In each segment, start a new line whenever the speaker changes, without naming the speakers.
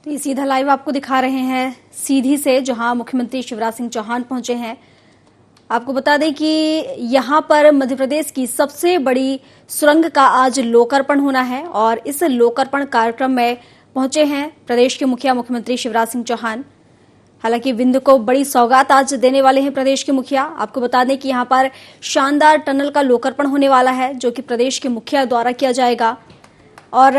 तो ये सीधा लाइव आपको दिखा रहे हैं सीधी से, जहां मुख्यमंत्री शिवराज सिंह चौहान पहुंचे हैं। आपको बता दें कि यहां पर मध्य प्रदेश की सबसे बड़ी सुरंग का आज लोकार्पण होना है और इस लोकार्पण कार्यक्रम में पहुंचे हैं प्रदेश के मुखिया मुख्यमंत्री शिवराज सिंह चौहान। हालांकि विंध्य को बड़ी सौगात आज देने वाले हैं प्रदेश के मुखिया। आपको बता दें कि यहां पर शानदार टनल का लोकार्पण होने वाला है, जो कि प्रदेश के मुखिया द्वारा किया जाएगा। और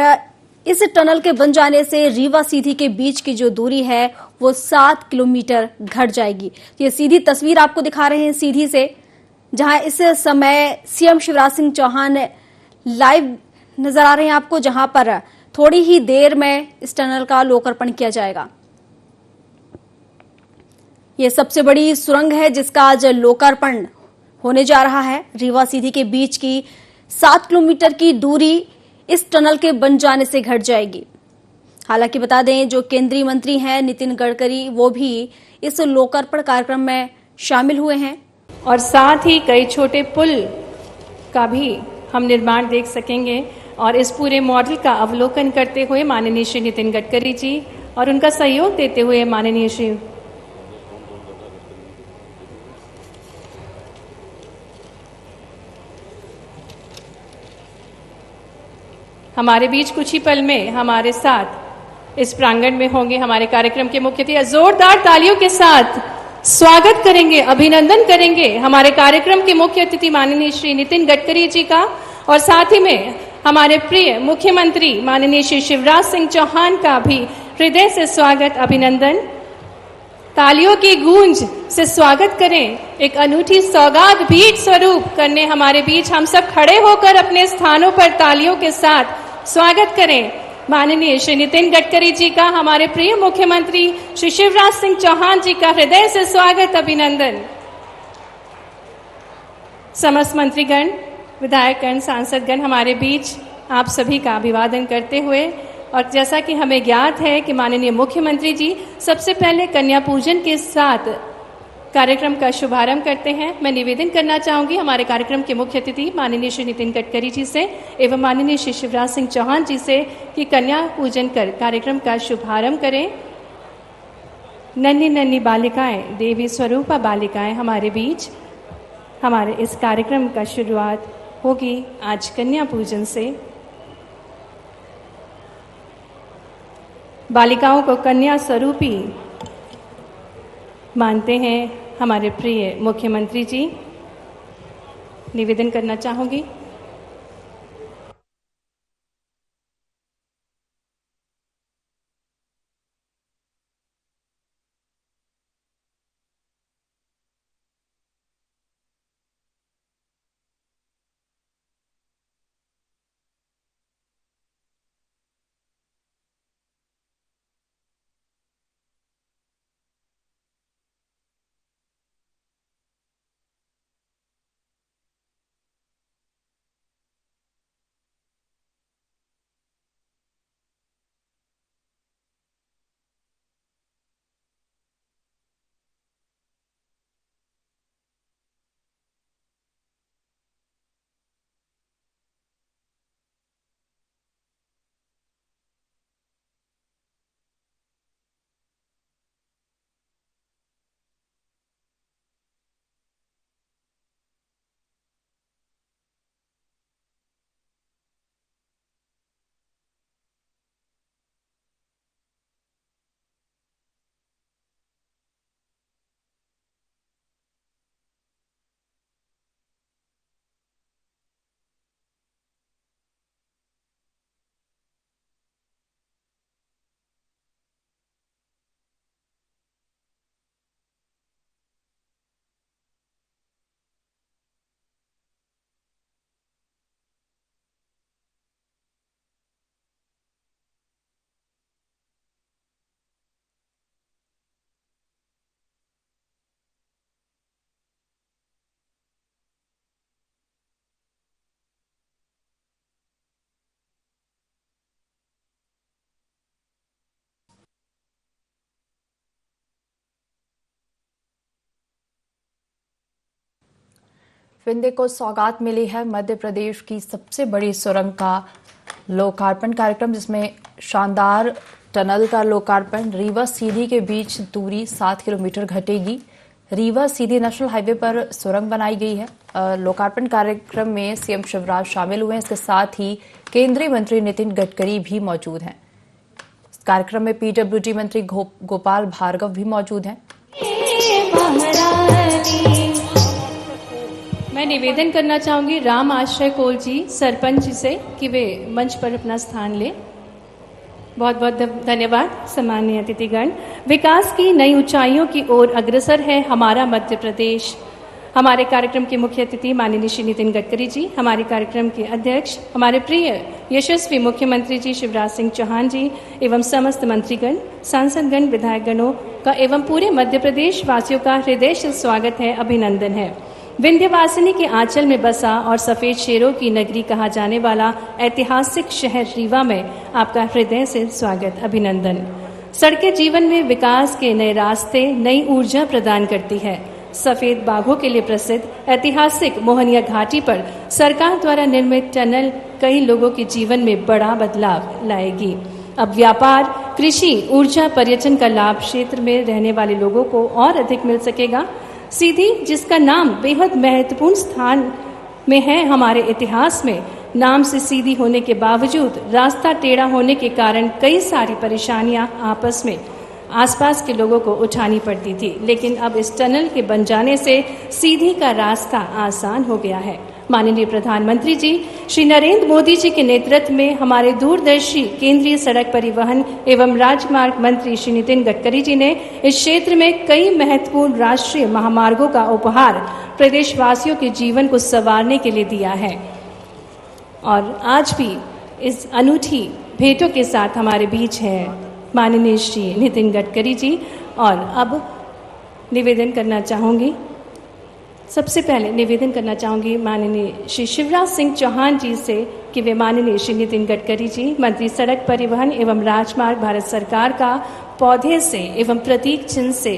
इस टनल के बन जाने से रीवा सीधी के बीच की जो दूरी है वो 7 किलोमीटर घट जाएगी। तो ये सीधी तस्वीर आपको दिखा रहे हैं सीधी से, जहां इस समय सीएम शिवराज सिंह चौहान लाइव नजर आ रहे हैं आपको, जहां पर थोड़ी ही देर में इस टनल का लोकार्पण किया जाएगा। ये सबसे बड़ी सुरंग है जिसका आज लोकार्पण होने जा रहा है। रीवा सीधी के बीच की 7 किलोमीटर की दूरी इस टनल के बन जाने से घट जाएगी। हालांकि बता दें, जो केंद्रीय मंत्री हैं नितिन गडकरी, वो भी इस लोकार्पण कार्यक्रम में शामिल हुए हैं।
और साथ ही कई छोटे पुल का भी हम निर्माण देख सकेंगे। और इस पूरे मॉडल का अवलोकन करते हुए माननीय श्री नितिन गडकरी जी और उनका सहयोग देते हुए माननीय श्री हमारे बीच कुछ ही पल में हमारे साथ इस प्रांगण में होंगे। हमारे कार्यक्रम के मुख्य अतिथि जोरदार तालियों के साथ स्वागत करेंगे, अभिनंदन करेंगे हमारे कार्यक्रम के मुख्य अतिथि माननीय श्री नितिन गडकरी जी का, और साथ ही में हमारे प्रिय मुख्यमंत्री माननीय श्री शिवराज सिंह चौहान का भी हृदय से स्वागत, अभिनंदन। तालियों की गूंज से स्वागत करें। एक अनूठी सौगात भेंट स्वरूप करने हमारे बीच हम सब खड़े होकर अपने स्थानों पर तालियों के साथ स्वागत करें माननीय श्री नितिन गडकरी जी का, हमारे प्रिय मुख्यमंत्री श्री शिवराज सिंह चौहान जी का हृदय से स्वागत, अभिनंदन। समस्त मंत्रीगण, विधायकगण, सांसदगण हमारे बीच आप सभी का अभिवादन करते हुए, और जैसा कि हमें ज्ञात है कि माननीय मुख्यमंत्री जी सबसे पहले कन्या पूजन के साथ कार्यक्रम का शुभारंभ करते हैं। मैं निवेदन करना चाहूंगी हमारे कार्यक्रम के मुख्य अतिथि माननीय श्री नितिन गडकरी जी से एवं माननीय श्री शिवराज सिंह चौहान जी से कि कन्या पूजन कर कार्यक्रम का शुभारंभ करें। नन्ही नन्ही बालिकाएं, देवी स्वरूपा बालिकाएं हमारे बीच, हमारे इस कार्यक्रम का शुरुआत होगी आज कन्या पूजन से। बालिकाओं को कन्या स्वरूपी मानते हैं हमारे प्रिय मुख्यमंत्री जी। निवेदन करना चाहूंगी।
विंध्य को सौगात मिली है मध्य प्रदेश की सबसे बड़ी सुरंग का लोकार्पण कार्यक्रम, जिसमें शानदार टनल का लोकार्पण। रीवा सीधी के बीच दूरी 7 किलोमीटर घटेगी। रीवा सीधी नेशनल हाईवे पर सुरंग बनाई गई है। लोकार्पण कार्यक्रम में सीएम शिवराज शामिल हुए हैं। इसके साथ ही केंद्रीय मंत्री नितिन गडकरी भी मौजूद हैं। इस कार्यक्रम में पीडब्ल्यूडी मंत्री गोपाल भार्गव भी मौजूद हैं।
मैं निवेदन करना चाहूंगी राम आश्रय कोल जी सरपंच जी से कि वे मंच पर अपना स्थान लें। बहुत बहुत धन्यवाद। सम्माननीय अतिथिगण, विकास की नई ऊंचाइयों की ओर अग्रसर है हमारा मध्य प्रदेश। हमारे कार्यक्रम के मुख्य अतिथि माननीय श्री नितिन गडकरी जी, हमारे कार्यक्रम के अध्यक्ष हमारे प्रिय यशस्वी मुख्यमंत्री जी शिवराज सिंह चौहान जी एवं समस्त मंत्रीगण, सांसदगण, विधायकगणों का एवं पूरे मध्य प्रदेश वासियों का हृदय से स्वागत है, अभिनंदन है। विंध्यवासिनी के आंचल में बसा और सफेद शेरों की नगरी कहा जाने वाला ऐतिहासिक शहर रीवा में आपका हृदय से स्वागत, अभिनंदन। सड़कें जीवन में विकास के नए रास्ते, नई ऊर्जा प्रदान करती है। सफेद बाघों के लिए प्रसिद्ध ऐतिहासिक मोहनिया घाटी पर सरकार द्वारा निर्मित टनल कई लोगों के जीवन में बड़ा बदलाव लाएगी। अब व्यापार, कृषि, ऊर्जा, पर्यटन का लाभ क्षेत्र में रहने वाले लोगों को और अधिक मिल सकेगा। सीधी, जिसका नाम बेहद महत्वपूर्ण स्थान में है हमारे इतिहास में, नाम से सीधी होने के बावजूद रास्ता टेढ़ा होने के कारण कई सारी परेशानियां आपस में आसपास के लोगों को उठानी पड़ती थी, लेकिन अब इस टनल के बन जाने से सीधी का रास्ता आसान हो गया है। माननीय प्रधानमंत्री जी श्री नरेंद्र मोदी जी के नेतृत्व में हमारे दूरदर्शी केंद्रीय सड़क परिवहन एवं राजमार्ग मंत्री श्री नितिन गडकरी जी ने इस क्षेत्र में कई महत्वपूर्ण राष्ट्रीय महामार्गों का उपहार प्रदेशवासियों के जीवन को संवारने के लिए दिया है और आज भी इस अनूठी भेंटों के साथ हमारे बीच है माननीय श्री नितिन गडकरी जी। और अब निवेदन करना चाहूँगी, सबसे पहले निवेदन करना चाहूँगी माननीय श्री शिवराज सिंह चौहान जी से कि वे माननीय श्री नितिन गडकरी जी मंत्री सड़क परिवहन एवं राजमार्ग भारत सरकार का पौधे से एवं प्रतीक चिन्ह से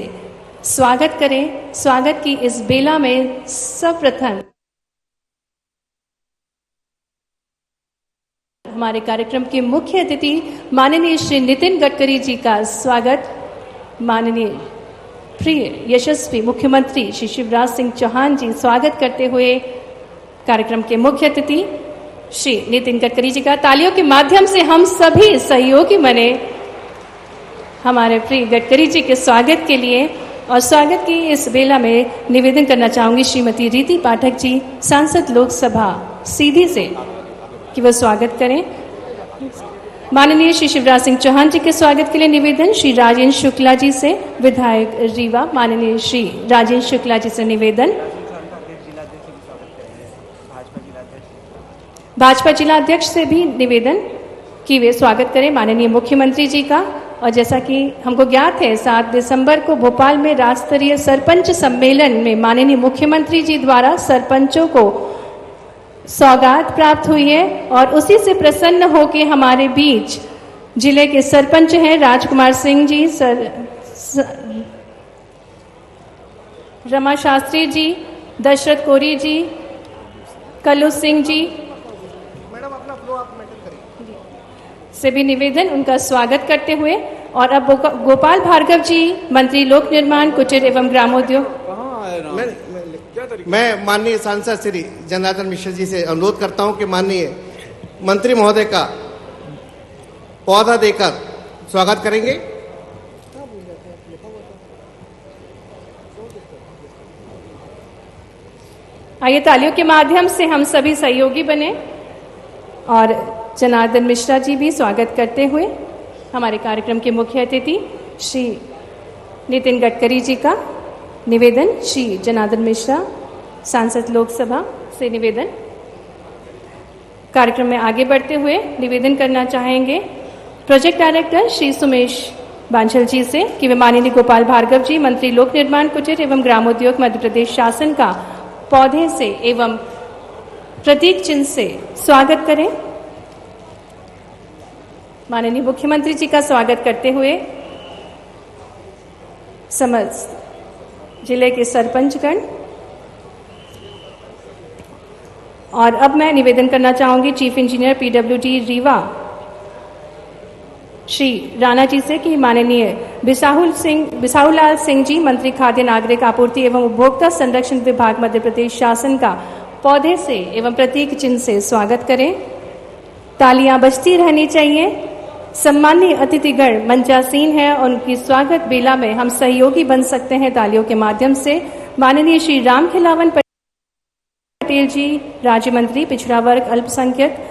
स्वागत करें। स्वागत की इस बेला में सर्वप्रथम हमारे कार्यक्रम के मुख्य अतिथि माननीय श्री नितिन गडकरी जी का स्वागत माननीय प्रिय यशस्वी मुख्यमंत्री श्री शिवराज सिंह चौहान जी स्वागत करते हुए कार्यक्रम के मुख्य अतिथि श्री नितिन गडकरी जी का तालियों के माध्यम से हम सभी सहयोगी बने हमारे प्रिय गडकरी जी के स्वागत के लिए। और स्वागत की इस बेला में निवेदन करना चाहूंगी श्रीमती रीति पाठक जी, सांसद लोकसभा सीधी से, कि वह स्वागत करें। माननीय श्री शिवराज सिंह चौहान जी के स्वागत के लिए निवेदन श्री राजेंद्र शुक्ला जी से, विधायक रीवा माननीय श्री राजेंद्र शुक्ला जी से निवेदन। भाजपा जिला अध्यक्ष से भी निवेदन कि वे स्वागत करें माननीय मुख्यमंत्री जी का। और जैसा कि हमको ज्ञात है 7 दिसंबर को भोपाल में राज्य स्तरीय सरपंच सम्मेलन में माननीय मुख्यमंत्री जी द्वारा सरपंचों को सौगात प्राप्त हुई है और उसी से प्रसन्न होकर हमारे बीच जिले के सरपंच हैं राजकुमार सिंह जी, रमा शास्त्री जी, दशरथ कोरी जी, कल्लू सिंह जी, मैडम अपना फ्लो आप मेंटेन करिए, से भी निवेदन उनका स्वागत करते हुए। और अब गोपाल भार्गव जी मंत्री लोक निर्माण, कुटीर एवं ग्रामोद्योग।
मैं माननीय सांसद श्री जनार्दन मिश्रा जी से अनुरोध करता हूं कि माननीय मंत्री महोदय का पौधा देकर स्वागत करेंगे।
आइए तालियों के माध्यम से हम सभी सहयोगी बने और जनार्दन मिश्रा जी भी स्वागत करते हुए हमारे कार्यक्रम के मुख्य अतिथि श्री नितिन गडकरी जी का निवेदन। श्री जनार्दन मिश्रा सांसद लोकसभा से निवेदन। कार्यक्रम में आगे बढ़ते हुए निवेदन करना चाहेंगे प्रोजेक्ट डायरेक्टर श्री सुमेश बांछल जी से कि वे माननीय गोपाल भार्गव जी मंत्री लोक निर्माण, कुटीर एवं ग्रामोद्योग मध्य प्रदेश शासन का पौधे से एवं प्रतीक चिन्ह से स्वागत करें। माननीय मुख्यमंत्री जी का स्वागत करते हुए समस्त जिले के सरपंचगण, और अब मैं निवेदन करना चाहूंगी chief engineer PWD Rewa Shri Rana ji से कि माननीय बिसाहुलाल सिंह जी, मंत्री खाद्य नागरिक आपूर्ति एवं उपभोक्ता संरक्षण विभाग मध्य प्रदेश शासन का पौधे से एवं प्रतीक चिन्ह से स्वागत करें। तालियां बजती रहनी चाहिए। सम्मानीय अतिथिगण मंचासीन है और उनकी स्वागत बेला में हम सहयोगी बन सकते हैं तालियों के माध्यम से। माननीय श्री राम खिलावन पटेल जी, राज्य मंत्री पिछड़ा वर्ग अल्पसंख्यक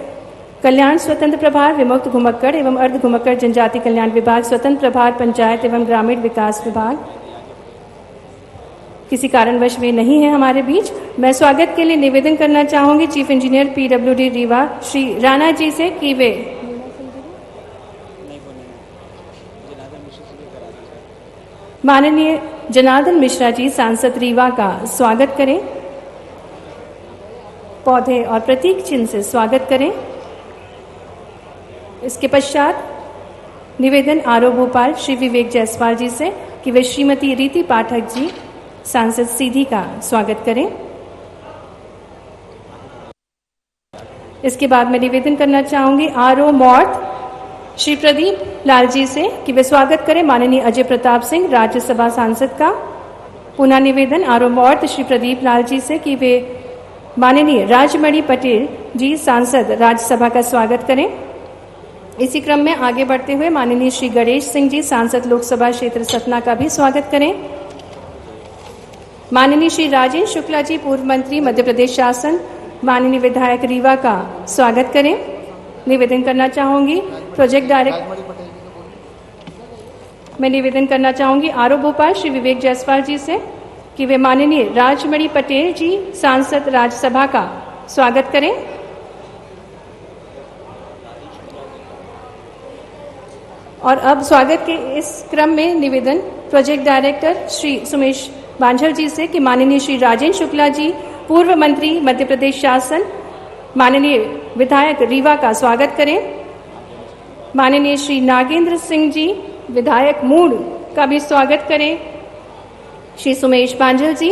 कल्याण स्वतंत्र प्रभार विमुक्त घुमक्कड़ एवं अर्ध घुमक्कड़ जनजाति कल्याण विभाग स्वतंत्र प्रभार पंचायत एवं ग्रामीण विकास विभाग, किसी कारणवश वे नहीं है हमारे बीच। मैं स्वागत के लिए निवेदन करना चाहूंगी chief engineer PWD Rewa Shri Rana ji से कि वे माननीय जनार्दन मिश्रा जी सांसद रीवा का स्वागत करें, पौधे और प्रतीक चिन्ह से स्वागत करें। इसके पश्चात निवेदन आरओ भोपाल श्री विवेक जायसवाल जी से कि वे श्रीमती रीति पाठक जी सांसद सीधी का स्वागत करें। इसके बाद मैं निवेदन करना चाहूंगी आरओ मॉर्थ श्री प्रदीप लाल जी से कि वे स्वागत करें माननीय अजय प्रताप सिंह राज्यसभा सांसद का। पुनः निवेदन आरओ मॉर्थ श्री प्रदीप लाल जी से कि वे माननीय राजमणि पटेल जी सांसद राज्यसभा का स्वागत करें। इसी क्रम में आगे बढ़ते हुए माननीय श्री गणेश सिंह जी सांसद लोकसभा क्षेत्र सतना का भी स्वागत करें। माननीय श्री राजेंद्र शुक्ला जी पूर्व मंत्री मध्य प्रदेश शासन, माननीय विधायक रीवा का स्वागत करें। निवेदन करना चाहूंगी प्रोजेक्ट डायरेक्टर, मैं निवेदन करना चाहूंगी आरओ भोपाल श्री विवेक जायसवाल जी से कि वे माननीय राजमणि पटेल जी सांसद राज्यसभा का स्वागत करें। और अब स्वागत के इस क्रम में निवेदन प्रोजेक्ट डायरेक्टर श्री सुमेश बांझल जी से कि माननीय श्री राजेंद्र शुक्ला जी पूर्व मंत्री मध्य प्रदेश शासन, माननीय विधायक रीवा का स्वागत करें। माननीय श्री नागेंद्र सिंह जी विधायक मूड का भी स्वागत करें। श्री सुमेश बांझल जी,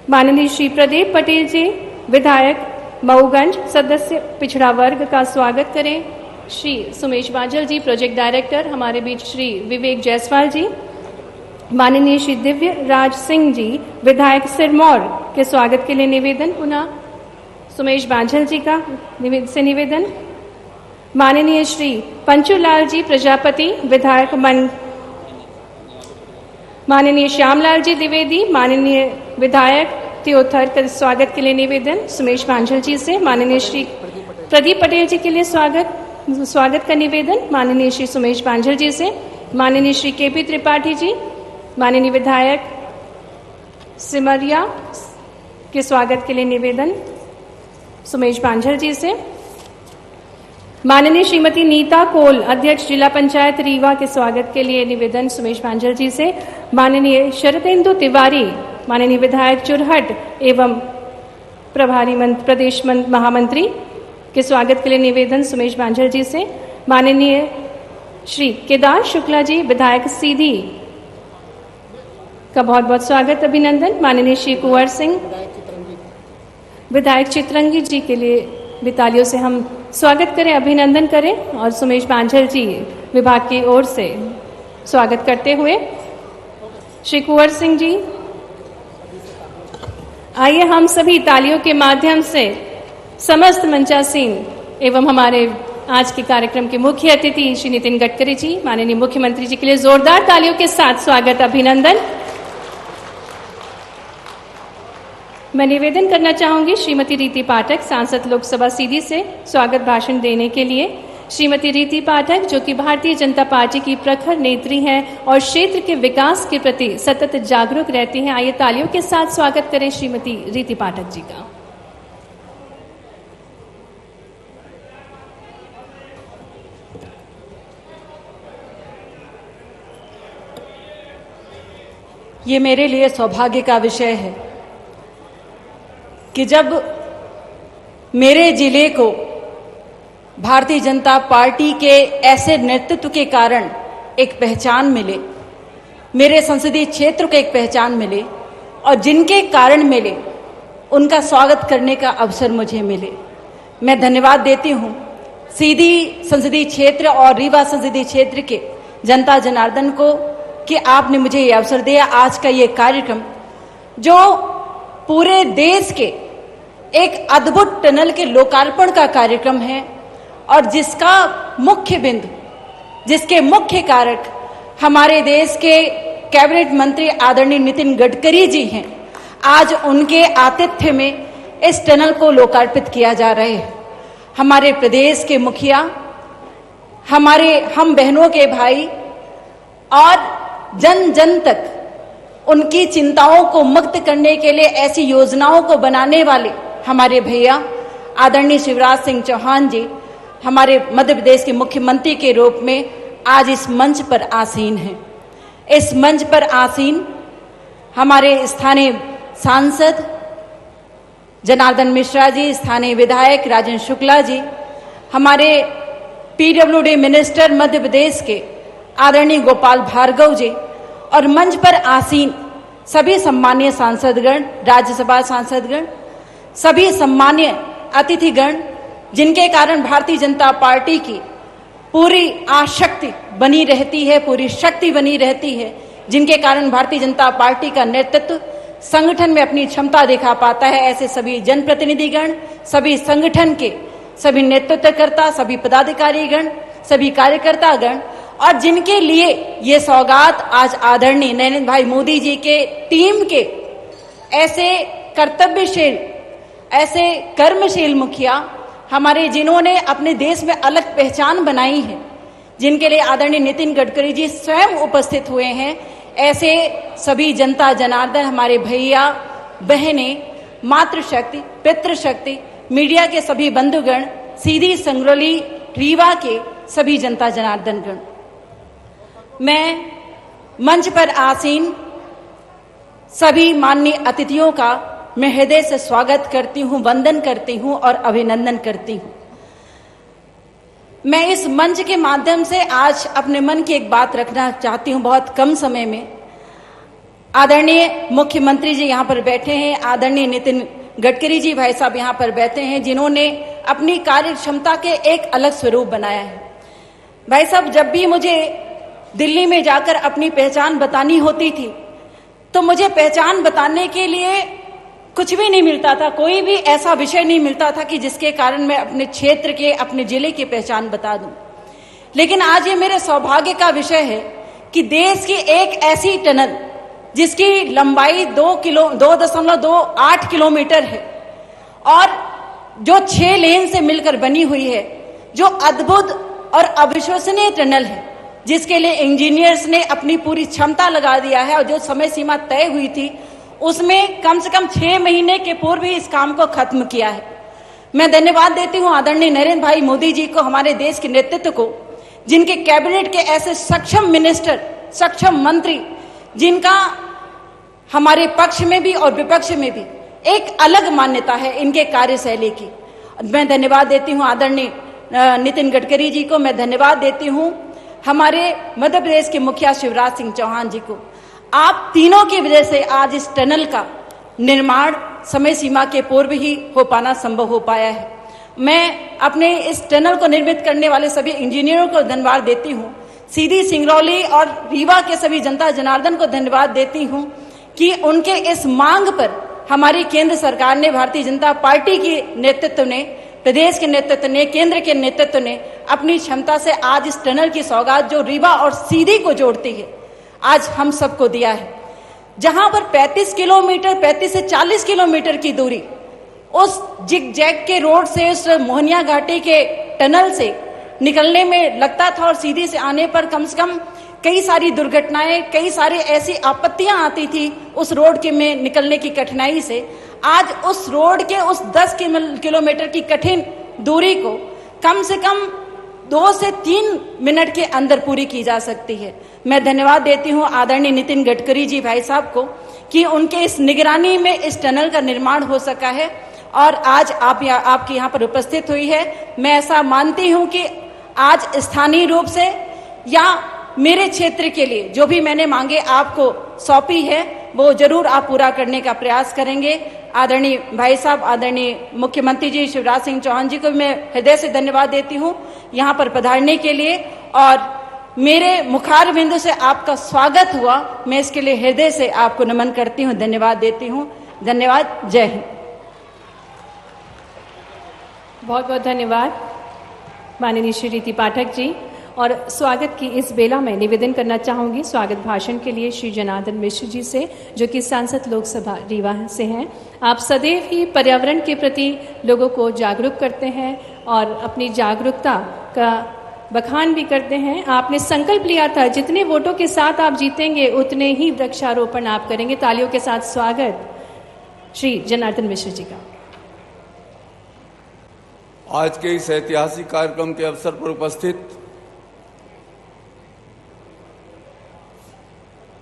माननीय श्री प्रदीप पटेल जी विधायक मऊगंज सदस्य पिछड़ा वर्ग का स्वागत करें। श्री सुमेश बांझल जी प्रोजेक्ट डायरेक्टर, हमारे बीच श्री विवेक जायसवाल जी, माननीय श्री दिव्य राज सिंह जी विधायक सिरमौर के स्वागत के लिए निवेदन। पुनः सुमेश बांझल जी का से निवेदन। माननीय श्री पंचूलाल जी प्रजापति विधायक माननीय श्यामलाल जी द्विवेदी माननीय विधायक त्योथर के स्वागत के लिए निवेदन सुमेश बांझल जी से। माननीय श्री प्रदीप पटेल जी के लिए स्वागत का निवेदन माननीय श्री सुमेश बांझल जी से। माननीय श्री केपी त्रिपाठी जी माननीय विधायक सिमरिया के स्वागत के लिए निवेदन सुमेश बांझल जी से। माननीय श्रीमती नीता कोल अध्यक्ष जिला पंचायत रीवा के स्वागत के लिए निवेदन सुमेश बांझल जी से। माननीय शरदेंदु तिवारी माननीय विधायक चुरहट एवं प्रभारी प्रदेश महामंत्री के स्वागत के लिए निवेदन सुमेश बांझल जी से। माननीय श्री केदार शुक्ला जी विधायक सीधी का बहुत बहुत स्वागत अभिनंदन। माननीय श्री कुंवर सिंह विधायक चित्रंगी जी के लिए भी तालियों से हम स्वागत करें, अभिनंदन करें। और सुमेश बांझल जी विभाग की ओर से स्वागत करते हुए श्री कुंवर सिंह जी, आइए हम सभी तालियों के माध्यम से समस्त मंचासीन एवं हमारे आज के कार्यक्रम के मुख्य अतिथि श्री नितिन गडकरी जी माननीय मुख्यमंत्री जी के लिए जोरदार तालियों के साथ स्वागत अभिनंदन। मैं निवेदन करना चाहूंगी श्रीमती रीति पाठक सांसद लोकसभा सीधी से स्वागत भाषण देने के लिए। श्रीमती रीति पाठक जो कि भारतीय जनता पार्टी की प्रखर नेत्री हैं और क्षेत्र के विकास के प्रति सतत जागरूक रहती हैं, आइए तालियों के साथ स्वागत करें श्रीमती रीति पाठक जी का।
ये मेरे लिए सौभाग्य का विषय है कि जब मेरे जिले को भारतीय जनता पार्टी के ऐसे नेतृत्व के कारण एक पहचान मिले, मेरे संसदीय क्षेत्र को एक पहचान मिले और जिनके कारण मिले उनका स्वागत करने का अवसर मुझे मिले। मैं धन्यवाद देती हूँ सीधी संसदीय क्षेत्र और रीवा संसदीय क्षेत्र के जनता जनार्दन को कि आपने मुझे ये अवसर दिया। आज का ये कार्यक्रम जो पूरे देश के एक अद्भुत टनल के लोकार्पण का कार्यक्रम है और जिसका मुख्य बिंदु, जिसके मुख्य कारक हमारे देश के कैबिनेट मंत्री आदरणीय नितिन गडकरी जी हैं। आज उनके आतिथ्य में इस टनल को लोकार्पित किया जा रहा है। हमारे प्रदेश के मुखिया, हमारे हम बहनों के भाई और जन जन तक उनकी चिंताओं को मुक्त करने के लिए ऐसी योजनाओं को बनाने वाले हमारे भैया आदरणीय शिवराज सिंह चौहान जी हमारे मध्य प्रदेश के मुख्यमंत्री के रूप में आज इस मंच पर आसीन हैं। इस मंच पर आसीन हमारे स्थानीय सांसद जनार्दन मिश्रा जी, स्थानीय विधायक राजेंद्र शुक्ला जी, हमारे पीडब्ल्यूडी मिनिस्टर मध्य प्रदेश के आदरणीय गोपाल भार्गव जी और मंच पर आसीन सभी सम्मानीय सांसदगण, राज्यसभा सांसदगण, सभी सम्मानीय अतिथिगण, जिनके कारण भारतीय जनता पार्टी की पूरी आशक्ति बनी रहती है, पूरी शक्ति बनी रहती है, जिनके कारण भारतीय जनता पार्टी का नेतृत्व संगठन में अपनी क्षमता दिखा पाता है। ऐसे सभी जनप्रतिनिधिगण, सभी संगठन के सभी नेतृत्वकर्ता, सभी पदाधिकारीगण, सभी कार्यकर्तागण और जिनके लिए ये सौगात आज आदरणीय नरेंद्र भाई मोदी जी के टीम के ऐसे कर्तव्यशील, ऐसे कर्मशील मुखिया हमारे, जिन्होंने अपने देश में अलग पहचान बनाई है, जिनके लिए आदरणीय नितिन गडकरी जी स्वयं उपस्थित हुए हैं। ऐसे सभी जनता जनार्दन, हमारे भैया बहनें, मातृशक्ति, पितृशक्ति, मीडिया के सभी बंधुगण, सीधी संगरौली रीवा के सभी जनता जनार्दनगण, मैं मंच पर आसीन सभी माननीय अतिथियों का मैं हृदय से स्वागत करती हूं, वंदन करती हूं और अभिनंदन करती हूं। मैं इस मंच के माध्यम से आज अपने मन की एक बात रखना चाहती हूं। बहुत कम समय में आदरणीय मुख्यमंत्री जी यहाँ पर बैठे हैं, आदरणीय नितिन गडकरी जी भाई साहब यहाँ पर बैठे हैं, जिन्होंने अपनी कार्य क्षमता के एक अलग स्वरूप बनाया है। भाई साहब, जब भी मुझे दिल्ली में जाकर अपनी पहचान बतानी होती थी तो मुझे पहचान बताने के लिए कुछ भी नहीं मिलता था, कोई भी ऐसा विषय नहीं मिलता था कि जिसके कारण मैं अपने क्षेत्र के, अपने जिले की पहचान बता दूं। लेकिन आज ये मेरे सौभाग्य का विषय है कि देश की एक ऐसी टनल जिसकी लंबाई 2.28 किलोमीटर है और जो 6 लेन से मिलकर बनी हुई है, जो अद्भुत और अविश्वसनीय टनल है, जिसके लिए इंजीनियर्स ने अपनी पूरी क्षमता लगा दिया है और जो समय सीमा तय हुई थी उसमें कम से कम 6 महीने के पूर्व ही इस काम को खत्म किया है। मैं धन्यवाद देती हूं आदरणीय नरेंद्र भाई मोदी जी को, हमारे देश के नेतृत्व को, जिनके कैबिनेट के ऐसे सक्षम मिनिस्टर, सक्षम मंत्री, जिनका हमारे पक्ष में भी और विपक्ष में भी एक अलग मान्यता है इनके कार्यशैली की। मैं धन्यवाद देती हूं आदरणीय नितिन गडकरी जी को, मैं धन्यवाद देती हूं हमारे मध्य प्रदेश के मुखिया शिवराज सिंह चौहान जी को। आप तीनों की वजह से आज इस टनल का निर्माण समय सीमा के पूर्व ही हो पाना संभव हो पाया है। मैं अपने इस टनल को निर्मित करने वाले सभी इंजीनियरों को धन्यवाद देती हूं, सीधी सिंगरौली और रीवा के सभी जनता जनार्दन को धन्यवाद देती हूं कि उनके इस मांग पर हमारी केंद्र सरकार ने, भारतीय जनता पार्टी के नेतृत्व ने, प्रदेश के नेतृत्व ने, केंद्र के नेतृत्व ने अपनी क्षमता से आज इस टनल की सौगात जो रीवा और सीधी को जोड़ती है आज हम सबको दिया है। जहां पर 35 से 40 किलोमीटर की दूरी उस जिग जैग के रोड से, उस मोहनिया घाटी के टनल से निकलने में लगता था और सीधी से आने पर कम से कम कई सारी दुर्घटनाएं, कई सारी ऐसी आपत्तियां आती थी उस रोड के में निकलने की कठिनाई से। आज उस रोड के उस 10 किलोमीटर की कठिन दूरी को कम से कम 2 से 3 मिनट के अंदर पूरी की जा सकती है। मैं धन्यवाद देती हूं आदरणीय नितिन गडकरी जी भाई साहब को कि उनके इस निगरानी में इस टनल का निर्माण हो सका है और आज आपके यहाँ पर उपस्थित हुई है। मैं ऐसा मानती हूं कि आज स्थानीय रूप से या मेरे क्षेत्र के लिए जो भी मैंने मांगे आपको सौंपी है वो जरूर आप पूरा करने का प्रयास करेंगे। आदरणीय भाई साहब, आदरणीय मुख्यमंत्री जी शिवराज सिंह चौहान जी को मैं हृदय से धन्यवाद देती हूँ यहाँ पर पधारने के लिए, और मेरे मुखार बिंदु से आपका स्वागत हुआ, मैं इसके लिए हृदय से आपको नमन करती हूँ, धन्यवाद देती हूँ। धन्यवाद। जय हिंद।
बहुत बहुत धन्यवाद माननीय श्री रीति पाठक जी। और स्वागत की इस बेला में निवेदन करना चाहूंगी स्वागत भाषण के लिए श्री जनार्दन मिश्र जी से, जो कि सांसद लोकसभा रीवा से हैं। आप सदैव ही पर्यावरण के प्रति लोगों को जागरूक करते हैं और अपनी जागरूकता का बखान भी करते हैं। आपने संकल्प लिया था जितने वोटों के साथ आप जीतेंगे उतने ही वृक्षारोपण आप करेंगे। तालियों के साथ स्वागत श्री जनार्दन मिश्र जी का।
आज के इस ऐतिहासिक कार्यक्रम के अवसर पर उपस्थित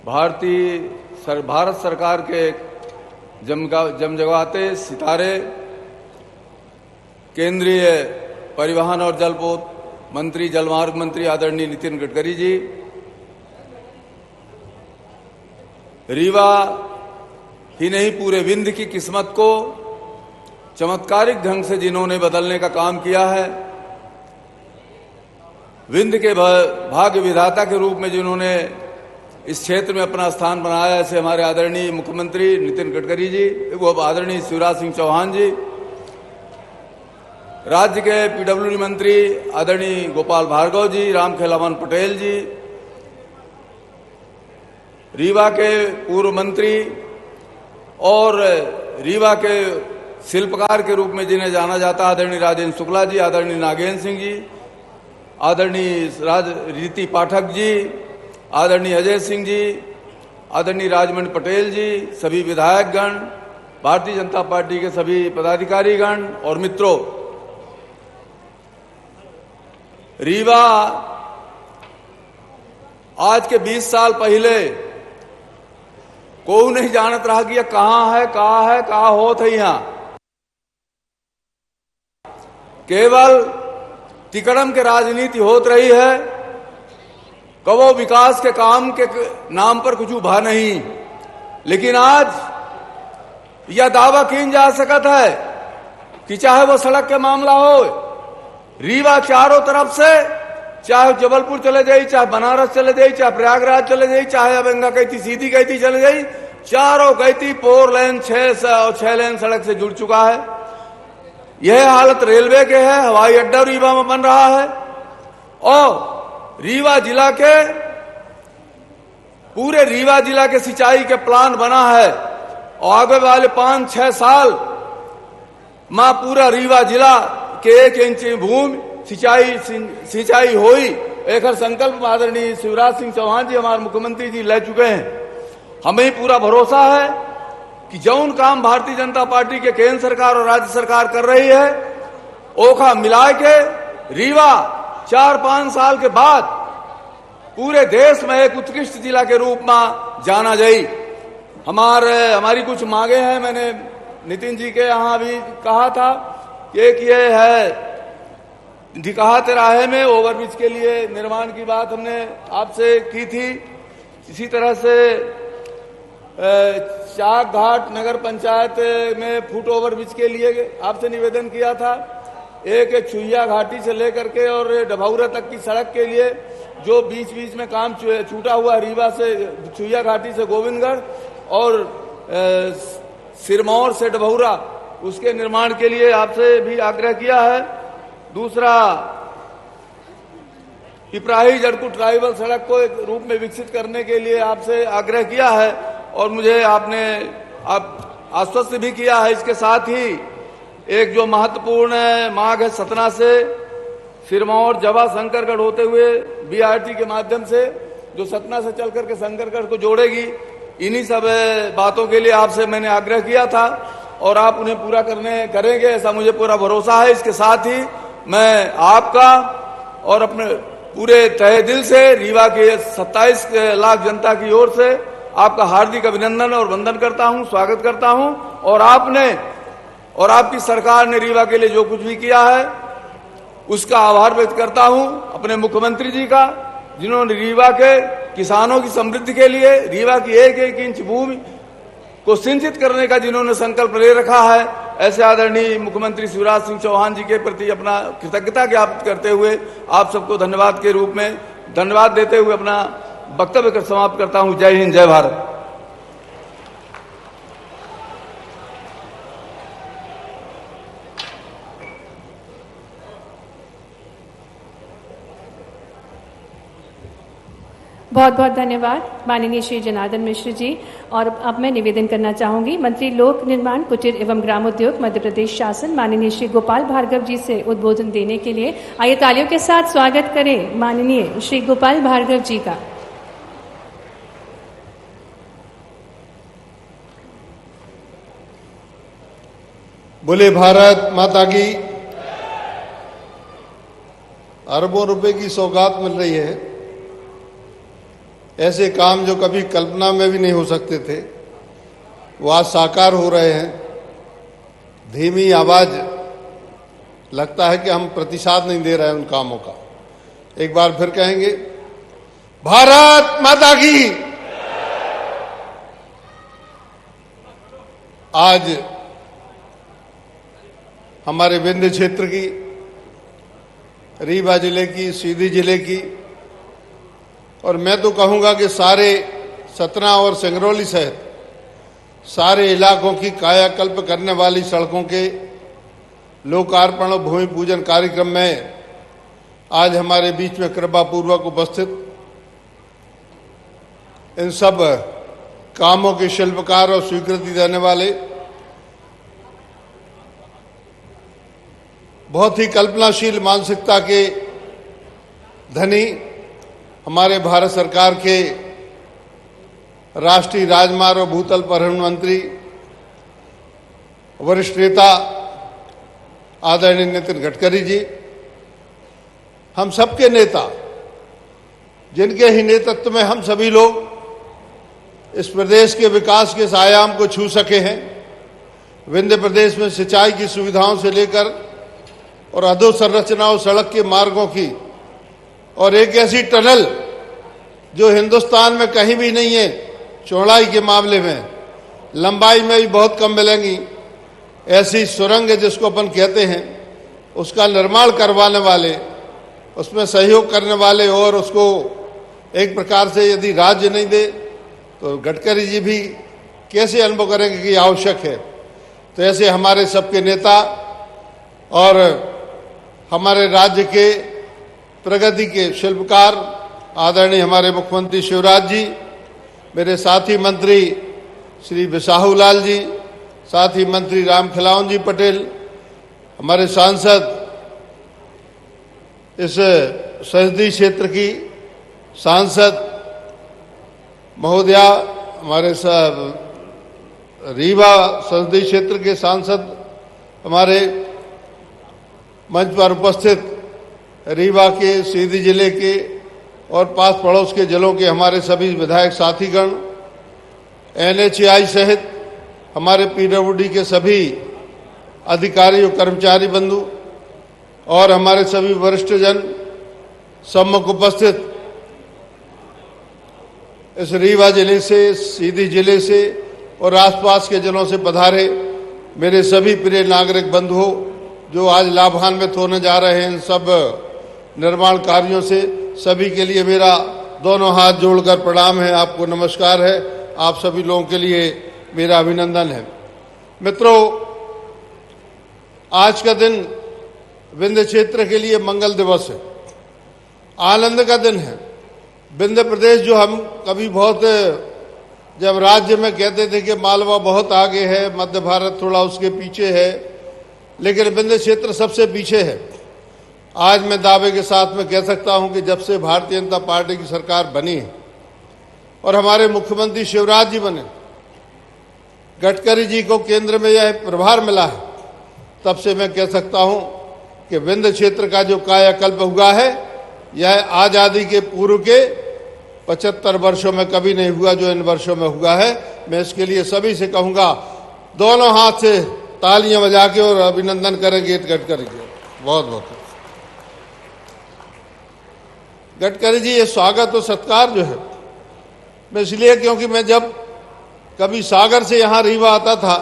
भारत सरकार के जमजमाते सितारे, केंद्रीय परिवहन और जलपोत मंत्री, जलमार्ग मंत्री आदरणीय नितिन गडकरी जी, रीवा ही नहीं पूरे विंध्य की किस्मत को चमत्कारिक ढंग से जिन्होंने बदलने का काम किया है, विंध्य के भाग्य विधाता के रूप में जिन्होंने इस क्षेत्र में अपना स्थान बनाया, ऐसे हमारे आदरणीय मुख्यमंत्री नितिन गडकरी जी, वो आदरणीय शिवराज सिंह चौहान जी, राज्य के पीडब्ल्यूडी मंत्री आदरणीय गोपाल भार्गव जी, रामखेलावन पटेल जी, रीवा के पूर्व मंत्री और रीवा के शिल्पकार के रूप में जिन्हें जाना जाता आदरणीय राजेंद्र शुक्ला जी, आदरणीय नागेंद्र सिंह जी, आदरणीय रीति पाठक जी, आदरणीय अजय सिंह जी, आदरणीय राजमणि पटेल जी, सभी विधायकगण, भारतीय जनता पार्टी के सभी पदाधिकारीगण और मित्रों, रीवा आज के 20 साल पहले कोई नहीं जानत रहा कि यह कहाँ होत है। यहाँ केवल तिकड़म के राजनीति होत रही है, कबो विकास के काम के नाम पर कुछ उभा नहीं। लेकिन आज यह दावा किया जा सकता है कि चाहे वो सड़क के मामला हो, रीवा चारों तरफ से, चाहे जबलपुर चले जाई, चाहे बनारस चले जाई, चाहे प्रयागराज चले जाई, चाहे अबंगा कहती सीधी कहती चले जाई, चारों कहती 4 लेन 6 लेन सड़क से जुड़ चुका है। यह हालत रेलवे के है, हवाई अड्डा रीवा में बन रहा है और रीवा जिला के पूरे रीवा जिला के सिंचाई के प्लान बना है और आगे वाले 5-6 साल में पूरा रीवा जिला के 1 इंच भूमि सिंचाई होई। एक संकल्प आदरणीय शिवराज सिंह चौहान जी हमारे मुख्यमंत्री जी ले चुके हैं। हमें पूरा भरोसा है कि जौन काम भारतीय जनता पार्टी के केंद्र सरकार और राज्य सरकार कर रही है, ओखा मिला के रीवा 4-5 साल के बाद पूरे देश में एक उत्कृष्ट जिला के रूप में जाना जाए। हमारी कुछ मांगे हैं, मैंने नितिन जी के यहाँ भी कहा था कि एक ये है ढिकाहा तिराहे में ओवरब्रिज के लिए निर्माण की बात हमने आपसे की थी। इसी तरह से चाक घाट नगर पंचायत में फुट ओवरब्रिज के लिए आपसे निवेदन किया था। एक छुइया घाटी से लेकर के और डभौरा तक की सड़क के लिए जो बीच में काम छूटा हुआ, रीवा से छुइया घाटी से गोविंदगढ़ और सिरमौर से डभौरा, उसके निर्माण के लिए आपसे भी आग्रह किया है। दूसरा, पिपराही जड़कू ट्राइबल सड़क को एक रूप में विकसित करने के लिए आपसे आग्रह किया है और मुझे आपने आश्वस्त भी किया है। इसके साथ ही एक जो महत्वपूर्ण मार्ग है सतना से सिरमौर जवा शंकरगढ़ होते हुए बीआरटी के माध्यम से जो सतना से चल करके शंकरगढ़ को जोड़ेगी, इन्हीं सब बातों के लिए आपसे मैंने आग्रह किया था और आप उन्हें पूरा करेंगे ऐसा मुझे पूरा भरोसा है। इसके साथ ही मैं आपका और अपने पूरे तहे दिल से रीवा के 27 लाख जनता की ओर से आपका हार्दिक अभिनंदन और वंदन करता हूं, स्वागत करता हूं। और आपने और आपकी सरकार ने रीवा के लिए जो कुछ भी किया है उसका आभार व्यक्त करता हूं अपने मुख्यमंत्री जी का, जिन्होंने रीवा के किसानों की समृद्धि के लिए रीवा की 1-1 इंच भूमि को सिंचित करने का जिन्होंने संकल्प ले रखा है, ऐसे आदरणीय मुख्यमंत्री शिवराज सिंह चौहान जी के प्रति अपना कृतज्ञता ज्ञापित करते हुए आप सबको धन्यवाद के रूप में धन्यवाद देते हुए अपना वक्तव्य समाप्त करता हूं। जय हिंद, जय भारत।
बहुत बहुत धन्यवाद माननीय श्री जनार्दन मिश्र जी। और अब मैं निवेदन करना चाहूंगी मंत्री लोक निर्माण, कुटीर एवं ग्रामोद्योग मध्य प्रदेश शासन माननीय श्री गोपाल भार्गव जी से उद्बोधन देने के लिए आइए तालियों के साथ स्वागत करें माननीय श्री गोपाल भार्गव जी का।
बोले भारत माता की। अरबों रुपए की सौगात मिल रही है। ऐसे काम जो कभी कल्पना में भी नहीं हो सकते थे वो आज साकार हो रहे हैं। धीमी आवाज, लगता है कि हम प्रतिसाद नहीं दे रहे हैं उन कामों का। एक बार फिर कहेंगे, भारत माता की। आज हमारे विंध्य क्षेत्र की, रीवा जिले की, सीधी जिले की और मैं तो कहूंगा कि सारे सतना और सिंगरौली सहित सारे इलाकों की कायाकल्प करने वाली सड़कों के लोकार्पण और भूमि पूजन कार्यक्रम में आज हमारे बीच में कृपापूर्वक उपस्थित इन सब कामों के शिल्पकार और स्वीकृति देने वाले बहुत ही कल्पनाशील मानसिकता के धनी हमारे भारत सरकार के राष्ट्रीय राजमार्ग और भूतल परिवहन मंत्री वरिष्ठ नेता आदरणीय नितिन गडकरी जी, हम सबके नेता, जिनके ही नेतृत्व में हम सभी लोग इस प्रदेश के विकास के इस आयाम को छू सके हैं। विंध्य प्रदेश में सिंचाई की सुविधाओं से लेकर और अधोसंरचनाओं, सड़क के मार्गों की और एक ऐसी टनल जो हिंदुस्तान में कहीं भी नहीं है, चौड़ाई के मामले में, लंबाई में भी बहुत कम मिलेंगी, ऐसी सुरंग जिसको अपन कहते हैं, उसका निर्माण करवाने वाले, उसमें सहयोग करने वाले और उसको एक प्रकार से यदि राज्य नहीं दे तो गडकरी जी भी कैसे अनुभव करेंगे कि आवश्यक है। तो ऐसे हमारे सबके नेता और हमारे राज्य के प्रगति के शिल्पकार आदरणीय हमारे मुख्यमंत्री शिवराज जी, मेरे साथी मंत्री श्री बिसाहू लाल जी, साथी मंत्री रामखिलावन जी पटेल, हमारे सांसद, इस संसदीय क्षेत्र की सांसद महोदया, हमारे रीवा संसदीय क्षेत्र के सांसद, हमारे मंच पर उपस्थित रीवा के, सीधी जिले के और पास पड़ोस के जिलों के हमारे सभी विधायक साथीगण, NHAI सहित हमारे PWD के सभी अधिकारी और कर्मचारी बंधु और हमारे सभी वरिष्ठ जन, सम्मुख उपस्थित इस रीवा जिले से, सीधी जिले से और आसपास के जिलों से पधारे मेरे सभी प्रिय नागरिक बंधुओं जो आज लाभान्वित होने जा रहे हैं इन सब निर्माण कार्यों से, सभी के लिए मेरा दोनों हाथ जोड़कर प्रणाम है, आपको नमस्कार है। आप सभी लोगों के लिए मेरा अभिनंदन है। मित्रों, आज का दिन विंध्य क्षेत्र के लिए मंगल दिवस है, आनंद का दिन है। विंध्य प्रदेश जो हम कभी बहुत, जब राज्य में कहते थे कि मालवा बहुत आगे है, मध्य भारत थोड़ा उसके पीछे है, लेकिन विंध्य क्षेत्र सबसे पीछे है। आज मैं दावे के साथ में कह सकता हूं कि जब से भारतीय जनता पार्टी की सरकार बनी है और हमारे मुख्यमंत्री शिवराज जी बने, गडकरी जी को केंद्र में यह प्रभार मिला है, तब से मैं कह सकता हूं कि विंध्य क्षेत्र का जो कायाकल्प हुआ है, यह आजादी के पूर्व के 75 वर्षों में कभी नहीं हुआ जो इन वर्षों में हुआ है। मैं इसके लिए सभी से कहूंगा, दोनों हाथ से तालियां बजा के और अभिनंदन करेंगे गडकरी जी। बहुत बहुत गडकरी जी, ये स्वागत और सत्कार जो है, मैं इसलिए क्योंकि मैं जब कभी सागर से यहाँ रीवा आता था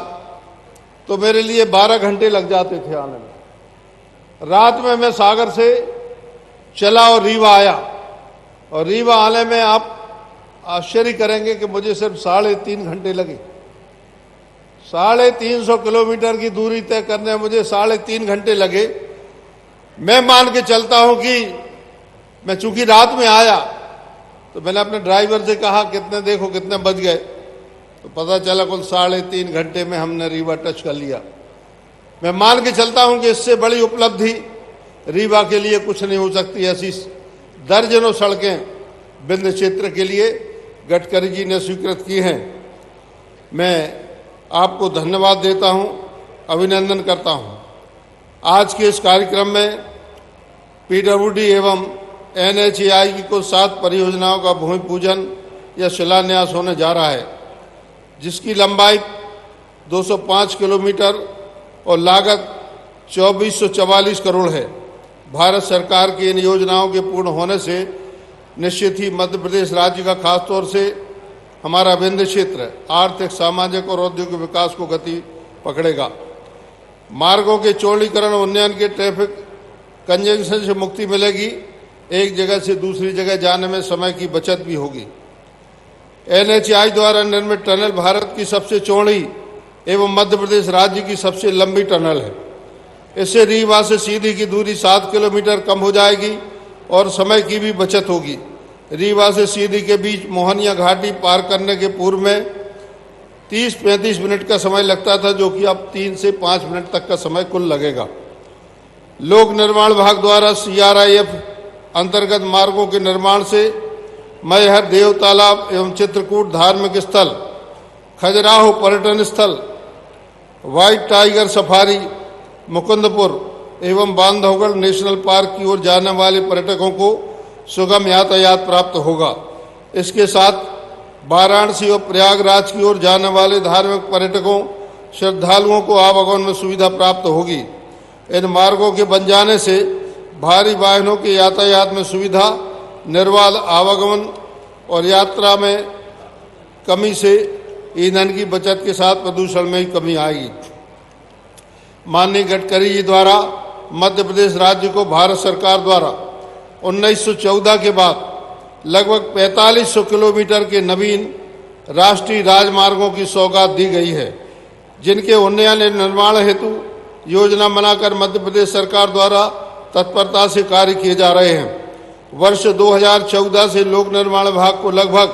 तो मेरे लिए 12 घंटे लग जाते थे आने में। रात में मैं सागर से चला और रीवा आया, और रीवा आने में आप आश्चर्य करेंगे कि मुझे सिर्फ 3.5 घंटे लगे। 350 किलोमीटर की दूरी तय करने में मुझे 3.5 घंटे लगे। मैं मान के चलता हूं कि मैं चूंकि रात में आया तो मैंने अपने ड्राइवर से कहा कितने देखो कितने बज गए, तो पता चला कुल 3.5 घंटे में हमने रीवा टच कर लिया। मैं मान के चलता हूं कि इससे बड़ी उपलब्धि रीवा के लिए कुछ नहीं हो सकती। ऐसी दर्जनों सड़कें विंध्य क्षेत्र के लिए गडकरी जी ने स्वीकृत की हैं। मैं आपको धन्यवाद देता हूं, अभिनंदन करता हूं। आज के इस कार्यक्रम में पीडब्ल्यूडी एवं एनएचएआई की कुल 7 परियोजनाओं का भूमि पूजन या शिलान्यास होने जा रहा है, जिसकी लंबाई 205 किलोमीटर और लागत 2444 करोड़ है। भारत सरकार की इन योजनाओं के पूर्ण होने से निश्चित ही मध्य प्रदेश राज्य का खासतौर से हमारा विंध्य क्षेत्र आर्थिक, सामाजिक और औद्योगिक विकास को गति पकड़ेगा। मार्गों के चौड़ीकरण और उन्नयन के ट्रैफिक कंजेशन से मुक्ति मिलेगी। एक जगह से दूसरी जगह जाने में समय की बचत भी होगी। एनएचएआई द्वारा निर्मित टनल भारत की सबसे चौड़ी एवं मध्य प्रदेश राज्य की सबसे लंबी टनल है। इससे रीवा से सीधी की दूरी 7 किलोमीटर कम हो जाएगी और समय की भी बचत होगी। रीवा से सीधी के बीच मोहनिया घाटी पार करने के पूर्व में 30-35 मिनट का समय लगता था, जो कि अब 3 से 5 मिनट तक का समय कुल लगेगा। लोक निर्माण विभाग द्वारा CRIF अंतर्गत मार्गों के निर्माण से मैहर देव तालाब एवं चित्रकूट धार्मिक स्थल, खजुराहो पर्यटन स्थल, व्हाइट टाइगर सफारी, मुकुंदपुर एवं बांधवगढ़ नेशनल पार्क की ओर जाने वाले पर्यटकों को सुगम यातायात प्राप्त होगा। इसके साथ वाराणसी और प्रयागराज की ओर जाने वाले धार्मिक पर्यटकों, श्रद्धालुओं को आवागमन में सुविधा प्राप्त होगी। इन मार्गों के बन जाने से भारी वाहनों के यातायात में सुविधा, निर्बाध आवागमन और यात्रा में कमी से ईंधन की बचत के साथ प्रदूषण में ही कमी आएगी। माननीय गडकरी जी द्वारा मध्य प्रदेश राज्य को भारत सरकार द्वारा 1914 के बाद लगभग 4500 किलोमीटर के नवीन राष्ट्रीय राजमार्गों की सौगात दी गई है, जिनके उन्नयन एवं निर्माण हेतु योजना बनाकर मध्य प्रदेश सरकार द्वारा तत्परता से कार्य किए जा रहे हैं। वर्ष 2014 से लोक निर्माण विभाग को लगभग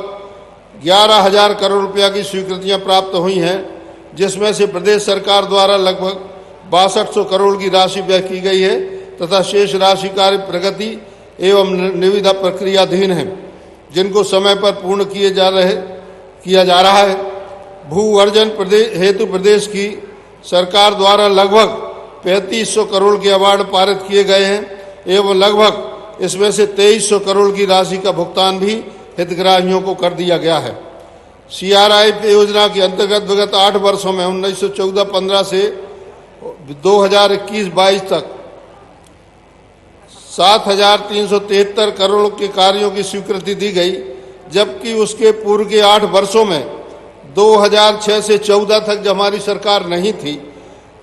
11,000 करोड़ रुपया की स्वीकृतियां प्राप्त हुई हैं, जिसमें से प्रदेश सरकार द्वारा लगभग 6200 करोड़ की राशि व्यय की गई है तथा शेष राशि कार्य प्रगति एवं निविदा प्रक्रियाधीन है, जिनको समय पर पूर्ण किया जा रहा है। भू अर्जन हेतु प्रदेश की सरकार द्वारा लगभग 3500 करोड़ के अवार्ड पारित किए गए हैं एवं लगभग इसमें से 2300 करोड़ की राशि का भुगतान भी हितग्राहियों को कर दिया गया है। CRIF योजना के अंतर्गत विगत 8 वर्षों में 1914-15 से 2021-22 तक 7,373 करोड़ के कार्यों की स्वीकृति दी गई, जबकि उसके पूर्व के 8 वर्षों में 2006 से 14 तक जब हमारी सरकार नहीं थी,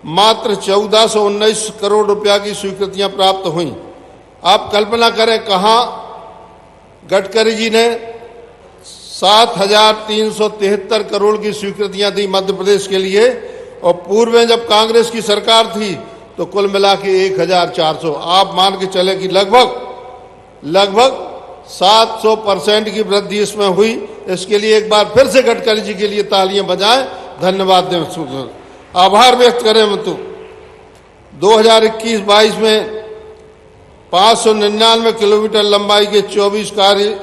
मात्र 1419 करोड़ रुपया की स्वीकृतियां प्राप्त हुई। आप कल्पना करें कहां गडकरी जी ने 7,373 करोड़ की स्वीकृतियां दी मध्य प्रदेश के लिए, और पूर्व में जब कांग्रेस की सरकार थी तो कुल मिला के 1,400। आप मान के चले कि लगभग 700% की वृद्धि इसमें हुई। इसके लिए एक बार फिर से गडकरी जी के लिए तालियां बजाएं, धन्यवाद दें, आभार व्यक्त करें। मतलब 2021-22 में 599 किलोमीटर लंबाई के 24 कार्य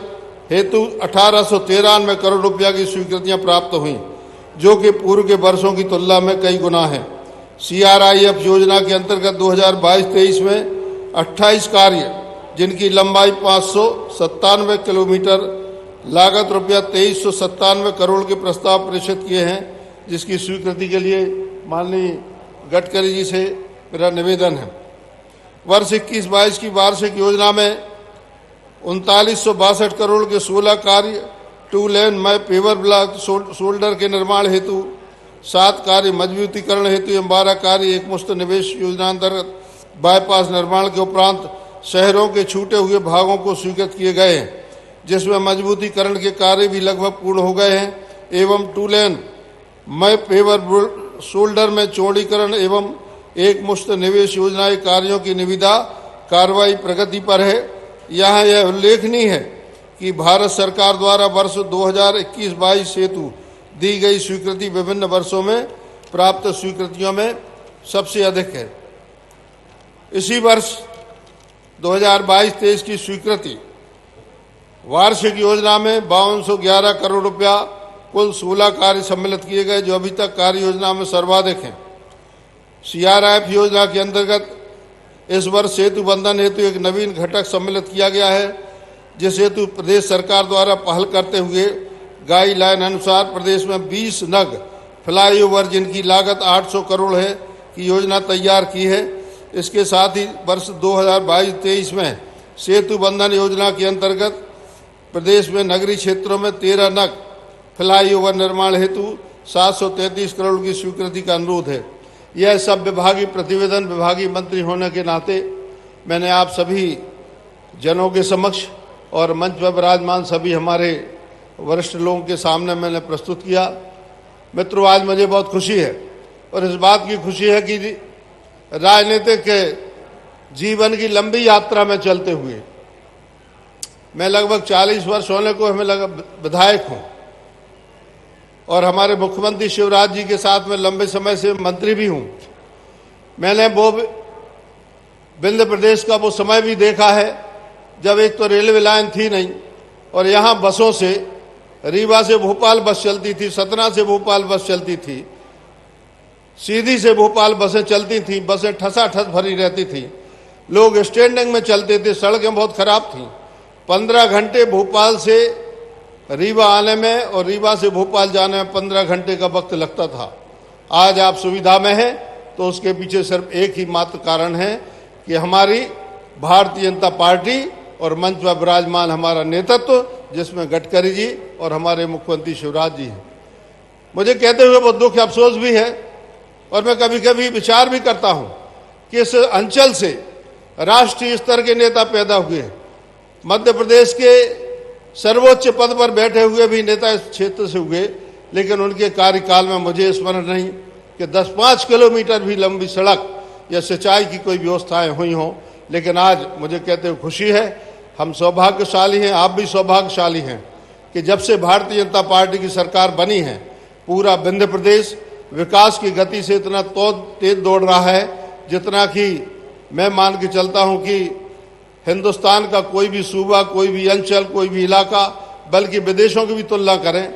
हेतु 1893 करोड़ रुपया की स्वीकृतियां प्राप्त हुई, जो कि पूर्व के वर्षों की तुलना में कई गुना है। CRIF योजना के अंतर्गत 2022-23 में 28 कार्य, जिनकी लंबाई 597 किलोमीटर, लागत रुपया 2397 करोड़ के प्रस्ताव प्रेषित किए हैं, जिसकी स्वीकृति के लिए माननीय गडकरी जी से मेरा निवेदन है। वर्ष 21-22 की वार्षिक योजना में 3962 करोड़ के 16 कार्य 2 लेन मय पेवर ब्लॉक शोल्डर के निर्माण हेतु 7 कार्य मजबूतीकरण हेतु एवं 12 कार्य एकमुश्त निवेश योजना अंतर्गत बाईपास निर्माण के उपरांत शहरों के छूटे हुए भागों को स्वीकृत किए गए हैं, जिसमें मजबूतीकरण के कार्य भी लगभग पूर्ण हो गए हैं एवं 2 लेन मय पेवर शोल्डर में चौड़ीकरण एवं एकमुश्त निवेश योजना के कार्यों की निविदा कार्रवाई प्रगति पर है। यहाँ यह उल्लेखनीय है कि भारत सरकार द्वारा वर्ष 2021-22 हेतु दी गई स्वीकृति विभिन्न वर्षों में प्राप्त स्वीकृतियों में सबसे अधिक है। इसी वर्ष 2022-23 की स्वीकृति वार्षिक योजना में 5211 करोड़ रुपया कुल 16 कार्य सम्मिलित किए गए, जो अभी तक कार्य योजना में सर्वाधिक हैं। CRF योजना के अंतर्गत इस वर्ष सेतु बंधन हेतु एक नवीन घटक सम्मिलित किया गया है, जिस हेतु प्रदेश सरकार द्वारा पहल करते हुए गाइडलाइन अनुसार प्रदेश में 20 नग फ्लाईओवर जिनकी लागत 800 करोड़ है की योजना तैयार की है। इसके साथ ही वर्ष 2022-23 में सेतु बंधन योजना के अंतर्गत प्रदेश में नगरीय क्षेत्रों में 13 नग फ्लाईओवर निर्माण हेतु 733 करोड़ की स्वीकृति का अनुरोध है। यह सब विभागीय प्रतिवेदन विभागीय मंत्री होने के नाते मैंने आप सभी जनों के समक्ष और मंच पर विराजमान सभी हमारे वरिष्ठ लोगों के सामने मैंने प्रस्तुत किया। मित्रों, आज मुझे बहुत खुशी है और इस बात की खुशी है कि राजनीतिक जीवन की लंबी यात्रा में चलते हुए मैं लगभग 40 वर्ष होने को हमें लगा विधायक हूँ और हमारे मुख्यमंत्री शिवराज जी के साथ में लंबे समय से मंत्री भी हूँ। मैंने वो विंध्य प्रदेश का वो समय भी देखा है जब एक तो रेलवे लाइन थी नहीं और यहाँ बसों से रीवा से भोपाल बस चलती थी, सतना से भोपाल बस चलती थी, सीधी से भोपाल बसें चलती थी, बसें ठसाठस भरी रहती थी, लोग स्टैंडिंग में चलते थे, सड़कें बहुत खराब थीं। 15 घंटे भोपाल से रीवा आने में और रीवा से भोपाल जाने में 15 घंटे का वक्त लगता था। आज आप सुविधा में हैं तो उसके पीछे सिर्फ एक ही मात्र कारण है कि हमारी भारतीय जनता पार्टी और मंच पर विराजमान हमारा नेतृत्व, जिसमें गडकरी जी और हमारे मुख्यमंत्री शिवराज जी हैं। मुझे कहते हुए बहुत दुख अफसोस भी है और मैं कभी कभी विचार भी करता हूं कि इस अंचल से राष्ट्रीय स्तर के नेता पैदा हुए हैं। मध्य प्रदेश के सर्वोच्च पद पर बैठे हुए भी नेता इस क्षेत्र से हुए, लेकिन उनके कार्यकाल में मुझे स्मरण नहीं कि 10-5 किलोमीटर भी लंबी सड़क या सिंचाई की कोई व्यवस्थाएं हुई हों। लेकिन आज मुझे कहते हुए खुशी है, हम सौभाग्यशाली हैं, आप भी सौभाग्यशाली हैं कि जब से भारतीय जनता पार्टी की सरकार बनी है पूरा विंध्य प्रदेश विकास की गति से इतना तेज दौड़ रहा है जितना कि मैं मान के चलता हूं कि हिंदुस्तान का कोई भी सूबा, कोई भी अंचल, कोई भी इलाका, बल्कि विदेशों की भी तुलना करें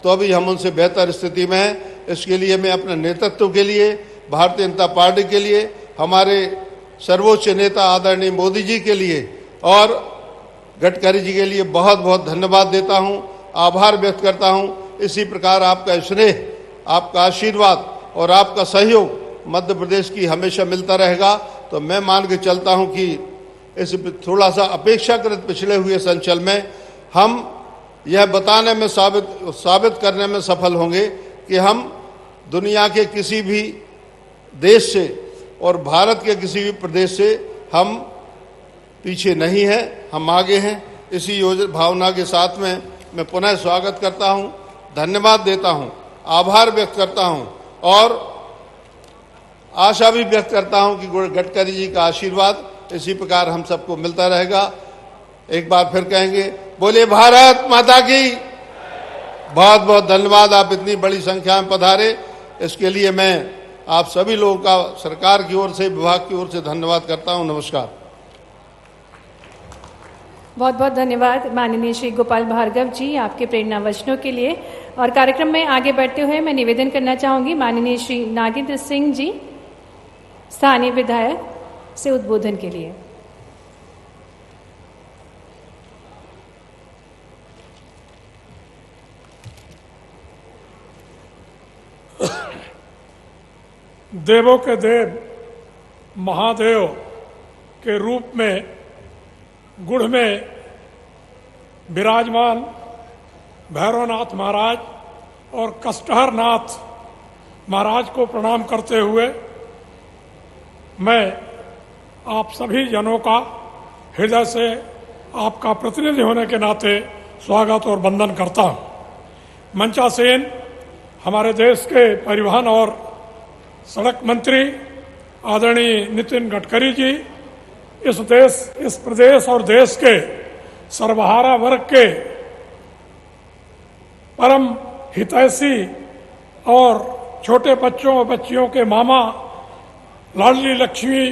तो अभी हम उनसे बेहतर स्थिति में हैं। इसके लिए मैं अपने नेतृत्व के लिए, भारतीय जनता पार्टी के लिए, हमारे सर्वोच्च नेता आदरणीय मोदी जी के लिए और गडकरी जी के लिए बहुत बहुत धन्यवाद देता हूं, आभार व्यक्त करता हूं। इसी प्रकार आपका स्नेह, आपका आशीर्वाद और आपका सहयोग मध्य प्रदेश की हमेशा मिलता रहेगा। तो मैं मान के चलता हूं कि इस थोड़ा सा अपेक्षाकृत पिछड़े हुए इस अंचल में हम यह बताने में साबित करने में सफल होंगे कि हम दुनिया के किसी भी देश से और भारत के किसी भी प्रदेश से हम पीछे नहीं हैं, हम आगे हैं। इसी भावना के साथ में मैं पुनः स्वागत करता हूं, धन्यवाद देता हूं, आभार व्यक्त करता हूं और आशा भी व्यक्त करता हूं कि गडकरी जी का आशीर्वाद इसी प्रकार हम सबको मिलता रहेगा। एक बार फिर कहेंगे, बोले भारत माता की। बहुत बहुत धन्यवाद, आप इतनी बड़ी संख्या में पधारे, इसके लिए मैं आप सभी लोगों का सरकार की ओर से, विभाग की ओर से धन्यवाद करता हूं। नमस्कार।
बहुत बहुत धन्यवाद माननीय श्री गोपाल भार्गव जी आपके प्रेरणा वचनों के लिए। और कार्यक्रम में आगे बढ़ते हुए मैं निवेदन करना चाहूंगी माननीय श्री नागेंद्र सिंह जी, स्थानीय विधायक, से उद्बोधन के लिए।
देवों के देव महादेव के रूप में गुढ़ में विराजमान भैरवनाथ महाराज और कष्टहर नाथ महाराज को प्रणाम करते हुए मैं आप सभी जनों का हृदय से आपका प्रतिनिधि होने के नाते स्वागत और वंदन करता हूं। मंचासीन हमारे देश के परिवहन और सड़क मंत्री आदरणीय नितिन गडकरी जी इस प्रदेश और देश के सर्वहारा वर्ग के परम हितैषी और छोटे बच्चों और बच्चियों के मामा, लाडली लक्ष्मी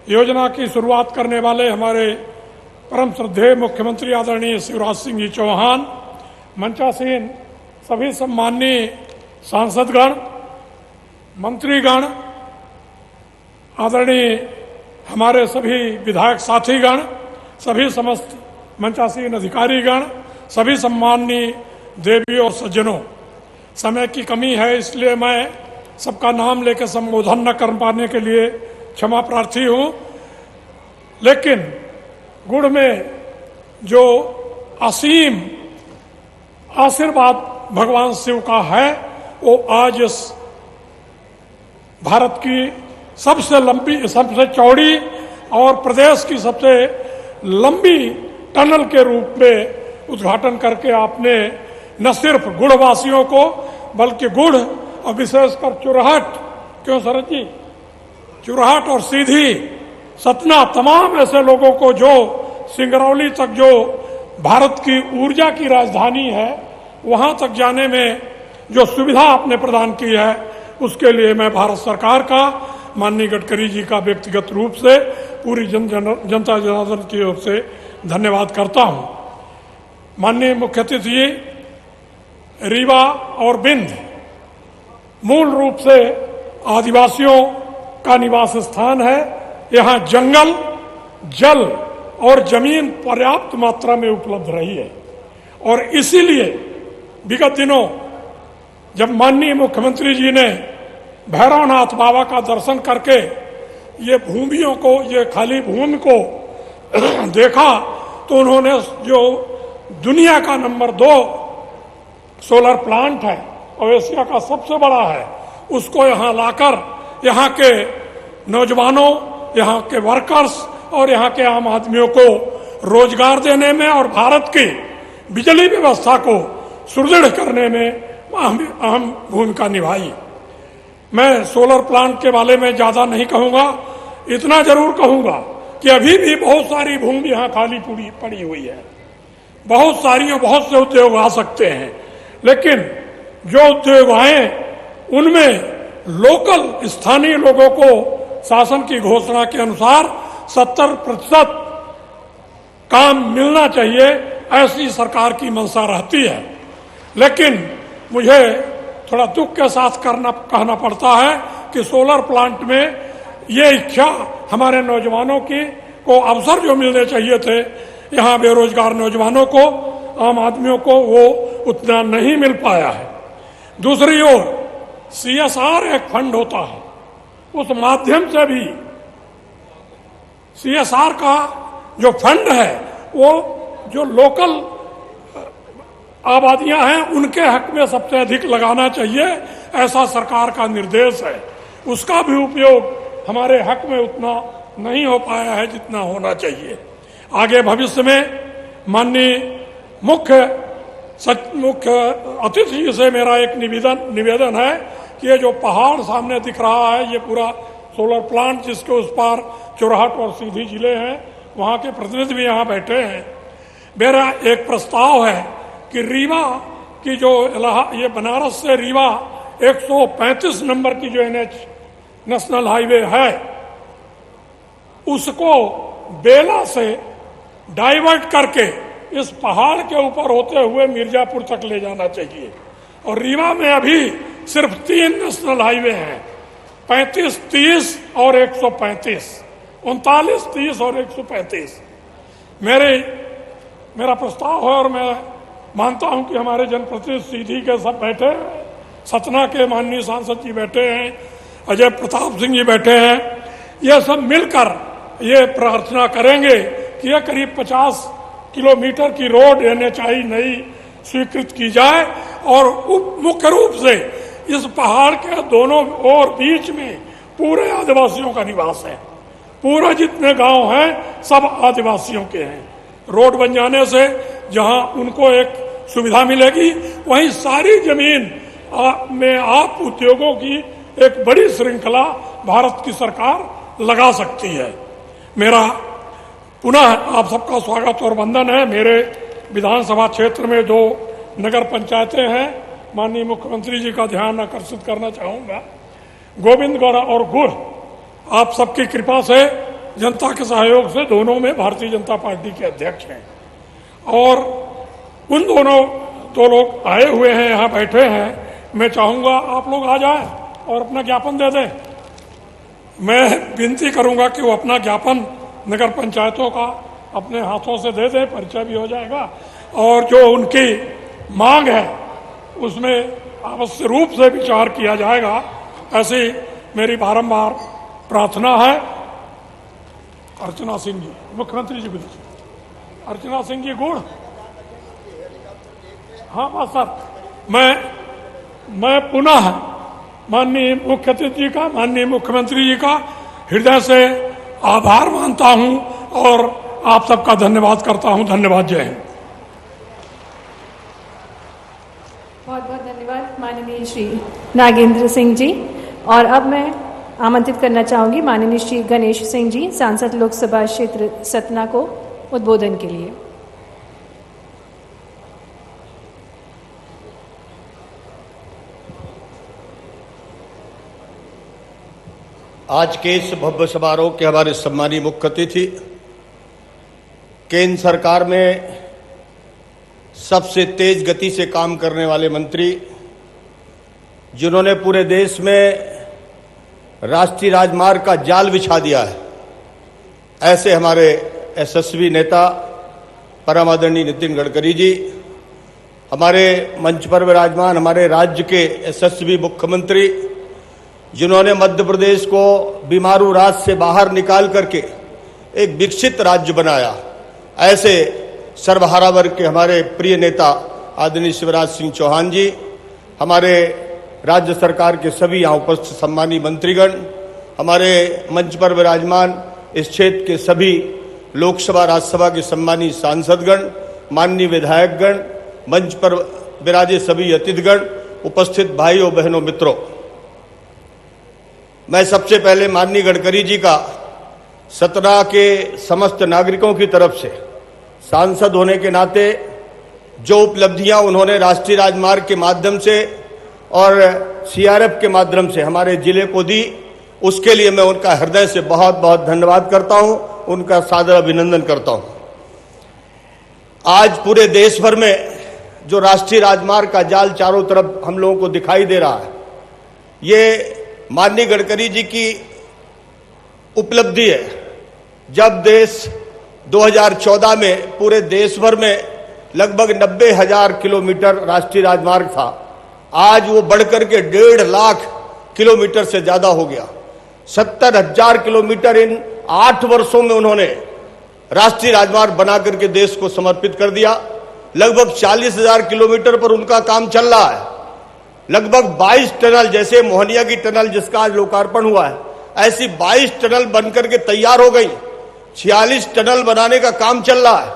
योजना की शुरुआत करने वाले हमारे परम श्रद्धेय मुख्यमंत्री आदरणीय शिवराज सिंह जी चौहान, मंचासीन सभी सम्माननीय सांसदगण, मंत्रीगण, आदरणीय हमारे सभी विधायक साथीगण, सभी समस्त मंचासीन अधिकारीगण, सभी सम्माननीय देवी और सज्जनों, समय की कमी है इसलिए मैं सबका नाम लेकर संबोधन न कर पाने के लिए क्षमा प्रार्थी हूं, लेकिन गुड़ में जो असीम आशीर्वाद भगवान शिव का है वो आज इस भारत की सबसे लंबी, सबसे चौड़ी और प्रदेश की सबसे लंबी टनल के रूप में उद्घाटन करके आपने न सिर्फ गुड़वासियों को बल्कि गुड़ और विशेषकर चुरहट, क्यों शरद जी, चुरहट और सीधी, सतना, तमाम ऐसे लोगों को जो सिंगरौली तक जो भारत की ऊर्जा की राजधानी है वहां तक जाने में जो सुविधा आपने प्रदान की है उसके लिए मैं भारत सरकार का, माननीय गडकरी जी का व्यक्तिगत रूप से पूरी जनता जनार्दन की ओर से धन्यवाद करता हूं। माननीय मुख्य अतिथि, रीवा और बिंद मूल रूप से आदिवासियों का निवास स्थान है। यहाँ जंगल, जल और जमीन पर्याप्त मात्रा में उपलब्ध रही है और इसीलिए विगत दिनों जब माननीय मुख्यमंत्री जी ने भैरवनाथ बाबा का दर्शन करके ये भूमियों को, ये खाली भूमि को देखा तो उन्होंने जो दुनिया का नंबर 2 सोलर प्लांट है और एशिया का सबसे बड़ा है उसको यहाँ लाकर यहाँ के नौजवानों, यहाँ के वर्कर्स और यहाँ के आम आदमियों को रोजगार देने में और भारत की बिजली व्यवस्था को सुदृढ़ करने में अहम भूमिका निभाई। मैं सोलर प्लांट के बारे में ज्यादा नहीं कहूंगा, इतना जरूर कहूंगा कि अभी भी बहुत सारी भूमि यहाँ खाली पड़ी हुई है, बहुत सारी और बहुत से उद्योग आ सकते हैं, लेकिन जो उद्योग आए उनमें लोकल स्थानीय लोगों को शासन की घोषणा के अनुसार 70% काम मिलना चाहिए, ऐसी सरकार की मंशा रहती है। लेकिन मुझे थोड़ा दुख के साथ कहना पड़ता है कि सोलर प्लांट में ये इच्छा हमारे नौजवानों की को अवसर जो मिलने चाहिए थे, यहाँ बेरोजगार नौजवानों को, आम आदमियों को, वो उतना नहीं मिल पाया है। दूसरी ओर CSR एक फंड होता है, उस माध्यम से भी CSR का जो फंड है वो जो लोकल आबादियां हैं उनके हक में सबसे अधिक लगाना चाहिए, ऐसा सरकार का निर्देश है। उसका भी उपयोग हमारे हक में उतना नहीं हो पाया है जितना होना चाहिए। आगे भविष्य में माननीय मुख्य अतिथि से मेरा एक निवेदन है कि ये जो पहाड़ सामने दिख रहा है ये पूरा सोलर प्लांट, जिसके उस पार चुरहट और सीधी जिले हैं, वहाँ के प्रतिनिधि भी यहाँ बैठे हैं। मेरा एक प्रस्ताव है कि रीवा की जो ये बनारस से रीवा 135 नंबर की जो NH नेशनल हाईवे है उसको बेला से डाइवर्ट करके इस पहाड़ के ऊपर होते हुए मिर्जापुर तक ले जाना चाहिए। और रीवा में अभी सिर्फ 3 नेशनल हाईवे हैं, 35, 30 और 135, 39, 30 और 135। मेरा प्रस्ताव है और मैं मानता हूं कि हमारे जनप्रतिनिधि सीधी के सब बैठे हैं, सतना के माननीय सांसद जी बैठे हैं, अजय प्रताप सिंह जी बैठे हैं, ये सब मिलकर ये प्रार्थना करेंगे कि ये करीब 50 किलोमीटर की रोड NHI नई स्वीकृत की जाए और मुख्य रूप से इस पहाड़ के दोनों ओर बीच में पूरे आदिवासियों का निवास है। पूरे जितने गांव हैं सब आदिवासियों के हैं। रोड बन जाने से जहां उनको एक सुविधा मिलेगी, वहीं सारी जमीन में आप उद्योगों की एक बड़ी श्रृंखला भारत की सरकार लगा सकती है। मेरा पुनः आप सबका स्वागत और वंदन है। मेरे विधानसभा क्षेत्र में जो नगर पंचायतें हैं, माननीय मुख्यमंत्री जी का ध्यान आकर्षित करना चाहूंगा। गोविंदगढ़ और गुड़ आप सबकी कृपा से, जनता के सहयोग से दोनों में भारतीय जनता पार्टी के अध्यक्ष हैं और उन दोनों दो लोग आए हुए हैं, यहाँ बैठे हैं। मैं चाहूंगा आप लोग आ जाएं और अपना ज्ञापन दे दें। मैं विनती करूंगा कि वो अपना ज्ञापन नगर पंचायतों का अपने हाथों से दे दें, परिचय भी हो जाएगा और जो उनकी मांग है उसमें अवश्य रूप से विचार किया जाएगा, ऐसी मेरी बारंबार प्रार्थना है। अर्चना सिंह जी, मुख्यमंत्री जी, अर्चना सिंह जी गुड़। हाँ बस सर, मैं पुनः माननीय मुख्यमंत्री जी का हृदय से आभार मानता हूं और आप सबका धन्यवाद करता हूं। धन्यवाद। जय हिंद।
बहुत बहुत धन्यवाद माननीय श्री नागेंद्र सिंह जी। और अब मैं आमंत्रित करना चाहूंगी माननीय श्री गणेश सिंह जी, सांसद लोकसभा क्षेत्र सतना को उद्बोधन के लिए।
आज के इस भव्य समारोह के हमारे सम्मानीय मुख्य अतिथि, केंद्र सरकार में सबसे तेज गति से काम करने वाले मंत्री, जिन्होंने पूरे देश में राष्ट्रीय राजमार्ग का जाल बिछा दिया है, ऐसे हमारे यशस्वी नेता परम आदरणीय नितिन गडकरी जी, हमारे मंच पर विराजमान हमारे राज्य के यशस्वी मुख्यमंत्री, जिन्होंने मध्य प्रदेश को बीमारू राज से बाहर निकाल करके एक विकसित राज्य बनाया, ऐसे सर्वहारा वर्ग के हमारे प्रिय नेता आदरणीय शिवराज सिंह चौहान जी, हमारे राज्य सरकार के सभी यहाँ उपस्थित सम्मानीय मंत्रीगण, हमारे मंच पर विराजमान इस क्षेत्र के सभी लोकसभा राज्यसभा के सम्मानीय सांसदगण, माननीय विधायकगण, मंच पर विराजे सभी अतिथिगण, उपस्थित भाइयों बहनों मित्रों, मैं सबसे पहले माननीय गडकरी जी का सतना के समस्त नागरिकों की तरफ से सांसद होने के नाते जो उपलब्धियां उन्होंने राष्ट्रीय राजमार्ग के माध्यम से और सीआरएफ के माध्यम से हमारे जिले को दी, उसके लिए मैं उनका हृदय से बहुत बहुत धन्यवाद करता हूं, उनका सादर अभिनंदन करता हूं। आज पूरे देश भर में जो राष्ट्रीय राजमार्ग का जाल चारों तरफ हम लोगों को दिखाई दे रहा है, ये माननीय गडकरी जी की उपलब्धि है। जब देश 2014 में पूरे देश भर में लगभग 90,000 किलोमीटर राष्ट्रीय राजमार्ग था, आज वो बढ़कर के 1.5 लाख किलोमीटर से ज्यादा हो गया। 70,000 किलोमीटर इन 8 वर्षों में उन्होंने राष्ट्रीय राजमार्ग बना करके देश को समर्पित कर दिया। लगभग 40,000 किलोमीटर पर उनका काम चल रहा है। लगभग 22 टनल, जैसे मोहनिया की टनल जिसका आज लोकार्पण हुआ है, ऐसी 22 टनल बनकर के तैयार हो गई। 46 टनल बनाने का काम चल रहा है।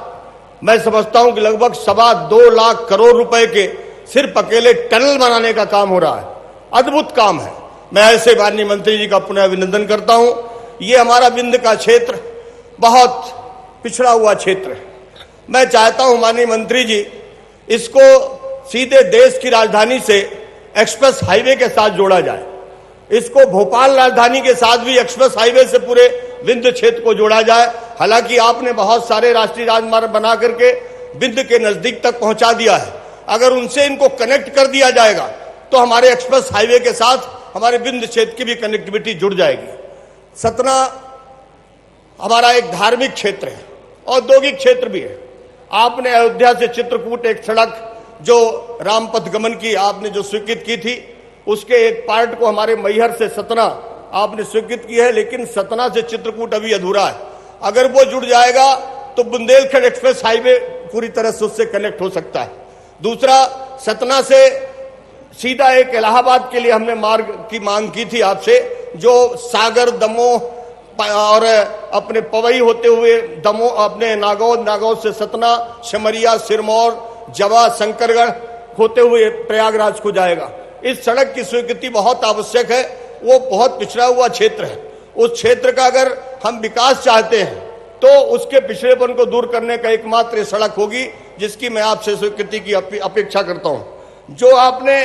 मैं समझता हूं कि लगभग 2.25 लाख करोड़ रुपए के सिर्फ अकेले टनल बनाने का काम हो रहा है। अद्भुत काम है। मैं ऐसे माननीय मंत्री जी का पुनः अभिनंदन करता हूं। ये हमारा विंध्य का क्षेत्र बहुत पिछड़ा हुआ क्षेत्र है। मैं चाहता हूं माननीय मंत्री जी, इसको सीधे देश की राजधानी से एक्सप्रेस हाईवे के साथ जोड़ा जाए। इसको भोपाल राजधानी के साथ भी एक्सप्रेस हाईवे से पूरे विंध्य क्षेत्र को जोड़ा जाए। हालांकि आपने बहुत सारे राष्ट्रीय राजमार्ग बना करके विंध्य के नजदीक तक पहुंचा दिया है। अगर उनसे इनको कनेक्ट कर दिया जाएगा तो हमारे एक्सप्रेस हाईवे के साथ हमारे विंध्य क्षेत्र की भी कनेक्टिविटी जुड़ जाएगी। सतना हमारा एक धार्मिक क्षेत्र है, औद्योगिक क्षेत्र भी है। आपने अयोध्या से चित्रकूट एक सड़क जो रामपथ गमन की आपने जो स्वीकृत की थी, उसके एक पार्ट को हमारे मैहर से सतना आपने स्वीकृत की है, लेकिन सतना से चित्रकूट अभी अधूरा है। अगर वो जुड़ जाएगा तो बुंदेलखंड एक्सप्रेस हाईवे पूरी तरह से उससे कनेक्ट हो सकता है।
दूसरा, सतना से सीधा एक इलाहाबाद के लिए हमने मार्ग की मांग की थी आपसे, जो सागर, दमोह और अपने पवई होते हुए दमोह, अपने नागौद से सतना, सिमरिया, सिरमौर, जवा, शंकरगढ़ होते हुए प्रयागराज को जाएगा। इस सड़क की स्वीकृति बहुत आवश्यक है। वो बहुत पिछड़ा हुआ क्षेत्र है। उस क्षेत्र का अगर हम विकास चाहते हैं तो उसके पिछड़ेपन को दूर करने का एकमात्र सड़क होगी, जिसकी मैं आपसे स्वीकृति की अपेक्षा करता हूं। जो आपने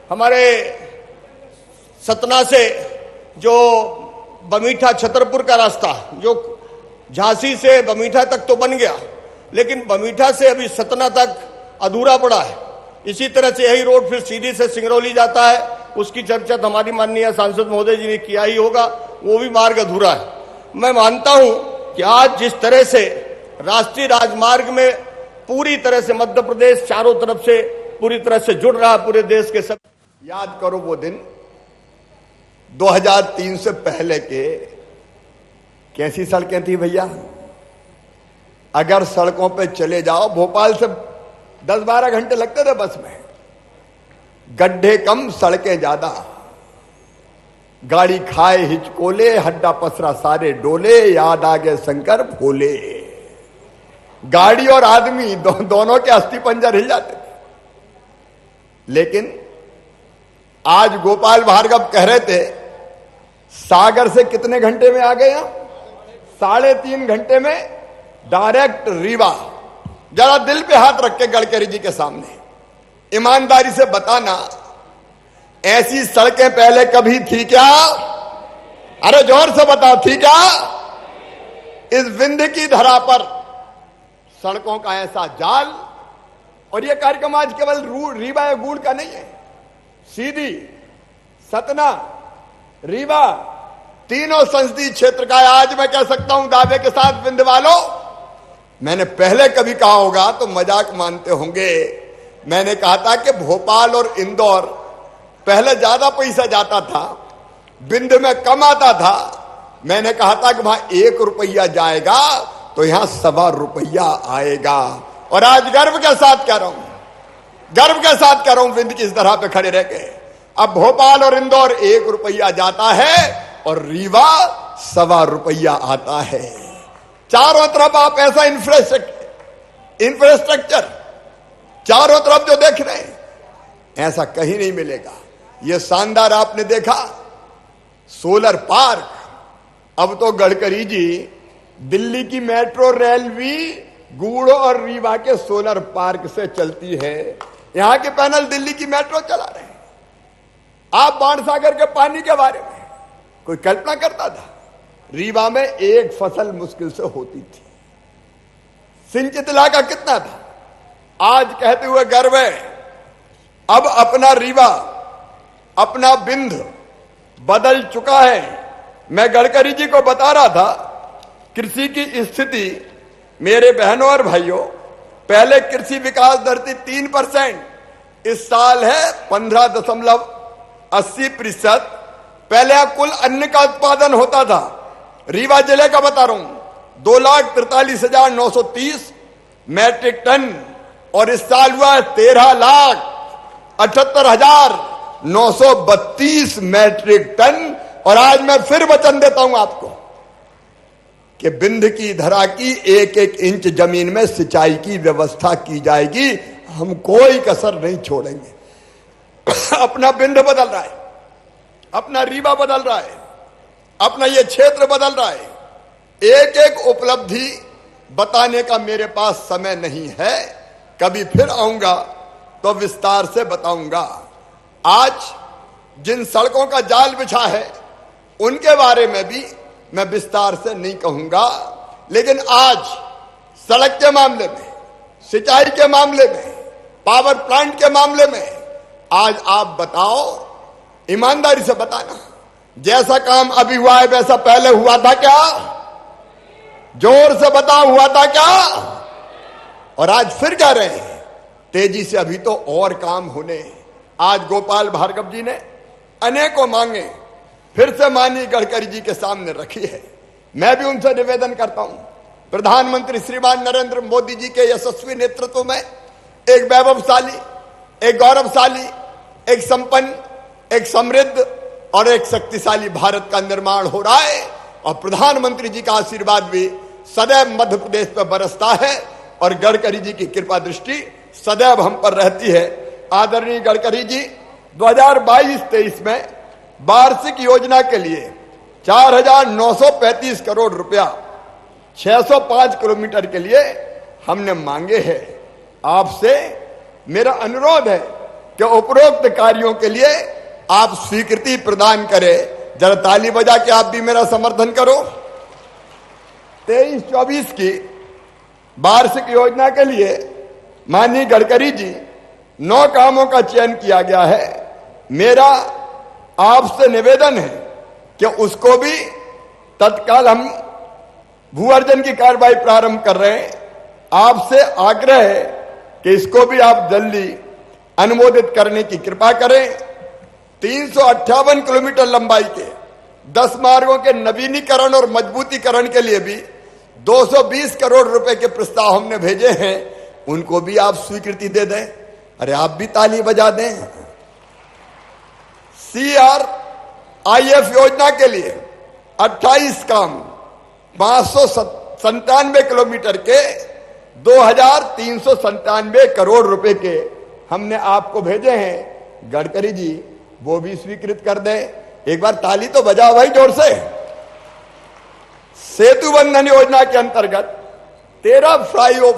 हमारे सतना से जो बमीठा छतरपुर का रास्ता, जो झांसी से बमीठा तक तो बन गया, लेकिन बमीठा से अभी सतना तक अधूरा पड़ा है। इसी तरह से यही रोड फिर सीधी से सिंगरौली जाता है, उसकी चर्चा तो हमारी माननीय सांसद महोदय जी ने किया ही होगा, वो भी मार्ग अधूरा है। मैं मानता हूं कि आज जिस तरह से राष्ट्रीय राजमार्ग में पूरी तरह से मध्य प्रदेश चारों तरफ से पूरी तरह से जुड़ रहा, पूरे देश के सब
याद करो वो दिन 2003 से पहले के कैसी सड़कें थी भैया। अगर सड़कों पे चले जाओ, भोपाल से 10-12 घंटे लगते थे बस में। गड्ढे कम, सड़कें ज्यादा, गाड़ी खाए हिचकोले, हड्डा पसरा सारे डोले, याद आ गए शंकर भोले। गाड़ी और आदमी दोनों के अस्थि पंजर हिल जाते थे। लेकिन आज गोपाल भार्गव कह रहे थे सागर से कितने घंटे में आ गए हम? 3.5 घंटे में डायरेक्ट रीवा। जरा दिल पे हाथ रख के गडकरी जी के सामने ईमानदारी से बताना, ऐसी सड़कें पहले कभी थी क्या? अरे जोर से बताओ, थी क्या? इस विंध्य की धरा पर सड़कों का ऐसा जाल। और यह कार्यक्रम आज केवल रीवा या गूड़ का नहीं है, सीधी सतना, रीवा, तीनों संसदीय क्षेत्र का है। आज मैं कह सकता हूं दावे के साथ, विंध्य वालों, मैंने पहले कभी कहा होगा तो मजाक मानते होंगे, मैंने कहा था कि भोपाल और इंदौर पहले ज्यादा पैसा जाता था, विंध्य में कम आता था। मैंने कहा था कि वहां 1 रुपया जाएगा तो यहां 1.25 रुपया आएगा। और आज गर्व के साथ कह रहा हूं, गर्व के साथ कह रहा हूं, विंध्य की इस तरह पे खड़े रह के अब भोपाल और इंदौर 1 रुपया जाता है और रीवा 1.25 रुपया आता है। चारों तरफ आप ऐसा इंफ्रास्ट्रक्चर चारों तरफ जो देख रहे हैं, ऐसा कहीं नहीं मिलेगा। यह शानदार आपने देखा सोलर पार्क। अब तो गडकरी जी दिल्ली की मेट्रो रेल भी गूड़ और रीवा के सोलर पार्क से चलती है। यहां के पैनल दिल्ली की मेट्रो चला रहे हैं। आप बाणसागर के पानी के बारे में कोई कल्पना करता था? रीवा में एक फसल मुश्किल से होती थी। सिंचित इलाका कितना था? आज कहते हुए गर्व है, अब अपना रीवा, अपना बिंद बदल चुका है। मैं गडकरी जी को बता रहा था कृषि की स्थिति। मेरे बहनों और भाइयों, पहले कृषि विकास दर थी 3%, इस साल है 15.80%। पहले कुल अन्न का उत्पादन होता था, रीवा जिले का बता रहा हूं, 2,43,930 मैट्रिक टन, और इस साल हुआ है 13,78,932 मैट्रिक टन। और आज मैं फिर वचन देता हूं आपको कि बिंध्य की धरा की 1-1 इंच जमीन में सिंचाई की व्यवस्था की जाएगी। हम कोई कसर नहीं छोड़ेंगे। अपना बिंध्य बदल रहा है, अपना रीवा बदल रहा है, अपना ये क्षेत्र बदल रहा है। एक-एक उपलब्धि बताने का मेरे पास समय नहीं है, कभी फिर आऊंगा तो विस्तार से बताऊंगा। आज जिन सड़कों का जाल बिछा है उनके बारे में भी मैं विस्तार से नहीं कहूंगा, लेकिन आज सड़क के मामले में, सिंचाई के मामले में, पावर प्लांट के मामले में आज आप बताओ, ईमानदारी से बताना, जैसा काम अभी हुआ है वैसा पहले हुआ था क्या? जोर से बताओ, हुआ था क्या? और आज फिर कह रहे हैं तेजी से अभी तो और काम होने। आज गोपाल भार्गव जी ने अनेकों मांगे फिर से माननीय गडकरी जी के सामने रखी है। मैं भी उनसे निवेदन करता हूं, प्रधानमंत्री श्रीमान नरेंद्र मोदी जी के यशस्वी नेतृत्व में एक वैभवशाली, एक गौरवशाली, एक संपन्न, एक समृद्ध और एक शक्तिशाली भारत का निर्माण हो रहा है। और प्रधानमंत्री जी का आशीर्वाद भी सदैव मध्य प्रदेश पर बरसता है और गडकरी जी की कृपा दृष्टि सदैव हम पर रहती है। आदरणीय गडकरी जी 2022-23 में वार्षिक योजना के लिए 4,935 करोड़ रुपया 605 किलोमीटर के लिए हमने मांगे हैं। आपसे मेरा अनुरोध है कि उपरोक्त कार्यों के लिए आप स्वीकृति प्रदान करें। जरा ताली बजा के आप भी मेरा समर्थन करो। 23-24 की वार्षिक योजना के लिए माननीय गडकरी जी 9 कामों का चयन किया गया है। मेरा आपसे निवेदन है कि उसको भी तत्काल हम भू अर्जन की कार्रवाई प्रारंभ कर रहे हैं। आपसे आग्रह है कि इसको भी आप जल्दी अनुमोदित करने की कृपा करें। 358 किलोमीटर लंबाई के 10 मार्गों के नवीनीकरण और मजबूतीकरण के लिए भी 220 करोड़ रुपए के प्रस्ताव हमने भेजे हैं, उनको भी आप स्वीकृति दे दें। अरे आप भी ताली बजा दें। CRIF योजना के लिए 28 काम 597 किलोमीटर के 2,397 करोड़ रुपए के हमने आपको भेजे हैं। गडकरी जी वो भी स्वीकृत कर दें। एक बार ताली तो बजाओ भाई जोर से। सेतु बंधन योजना के अंतर्गत 13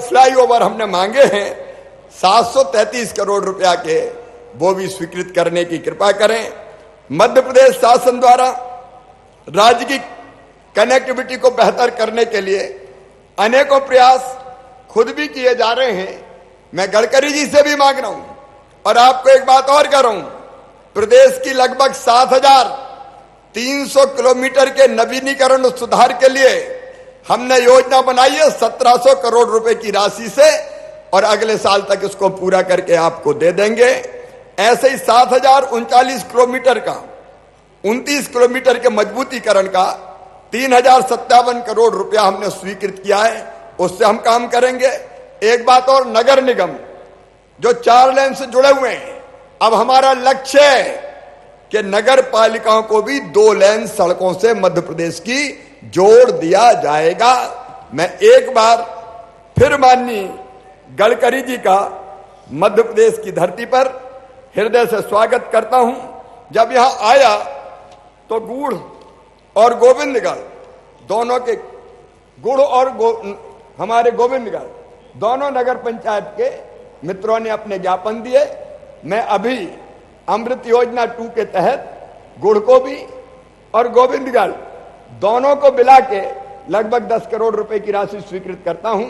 फ्लाईओवर हमने मांगे हैं 733 करोड़ रुपया के, वो भी स्वीकृत करने की कृपा करें। मध्य प्रदेश शासन द्वारा राज्य की कनेक्टिविटी को बेहतर करने के लिए अनेकों प्रयास खुद भी किए जा रहे हैं। मैं गडकरी जी से भी मांग रहा हूं और आपको एक बात और कह रहा हूं, प्रदेश की लगभग 7,300 किलोमीटर के नवीनीकरण और सुधार के लिए हमने योजना बनाई है 1,700 करोड़ रुपए की राशि से, और अगले साल तक इसको पूरा करके आपको दे देंगे। ऐसे ही 7,039 किलोमीटर का 29 किलोमीटर के मजबूतीकरण का 3,057 करोड़ रुपया हमने स्वीकृत किया है, उससे हम काम करेंगे। एक बात और, नगर निगम जो 4 लेन से जुड़े हुए हैं, अब हमारा लक्ष्य है कि नगर पालिकाओं को भी 2 लेन सड़कों से मध्य प्रदेश की जोड़ दिया जाएगा। मैं एक बार फिर माननीय गडकरी जी का मध्य प्रदेश की धरती पर हृदय से स्वागत करता हूं। जब यहां आया तो गुड़ और गोविंदगढ़ दोनों के हमारे गोविंदगढ़ दोनों नगर पंचायत के मित्रों ने अपने ज्ञापन दिए। मैं अभी अमृत योजना 2 के तहत गुड़ को भी और गोविंदगढ़ दोनों को मिला के लगभग 10 करोड़ रुपए की राशि स्वीकृत करता हूं।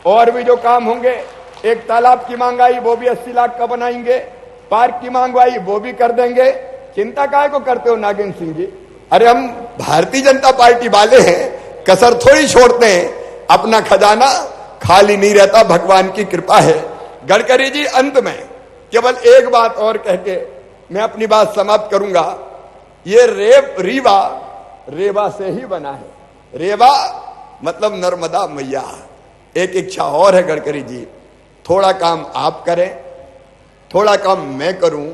और भी जो काम होंगे, एक तालाब की मांग आई वो भी 80 लाख का बनाएंगे, पार्क की मांग आई वो भी कर देंगे। चिंता काहे को करते हो नागेंद्र सिंह जी? अरे हम भारतीय जनता पार्टी वाले हैं, कसर थोड़ी छोड़ते हैं। अपना खजाना खाली नहीं रहता, भगवान की कृपा है। गडकरी जी, अंत में केवल एक बात और कह के मैं अपनी बात समाप्त करूंगा। ये रेवा से ही बना है। रेवा मतलब नर्मदा मैया। एक इच्छा और है गडकरी जी, थोड़ा काम आप करें, थोड़ा काम मैं करूं।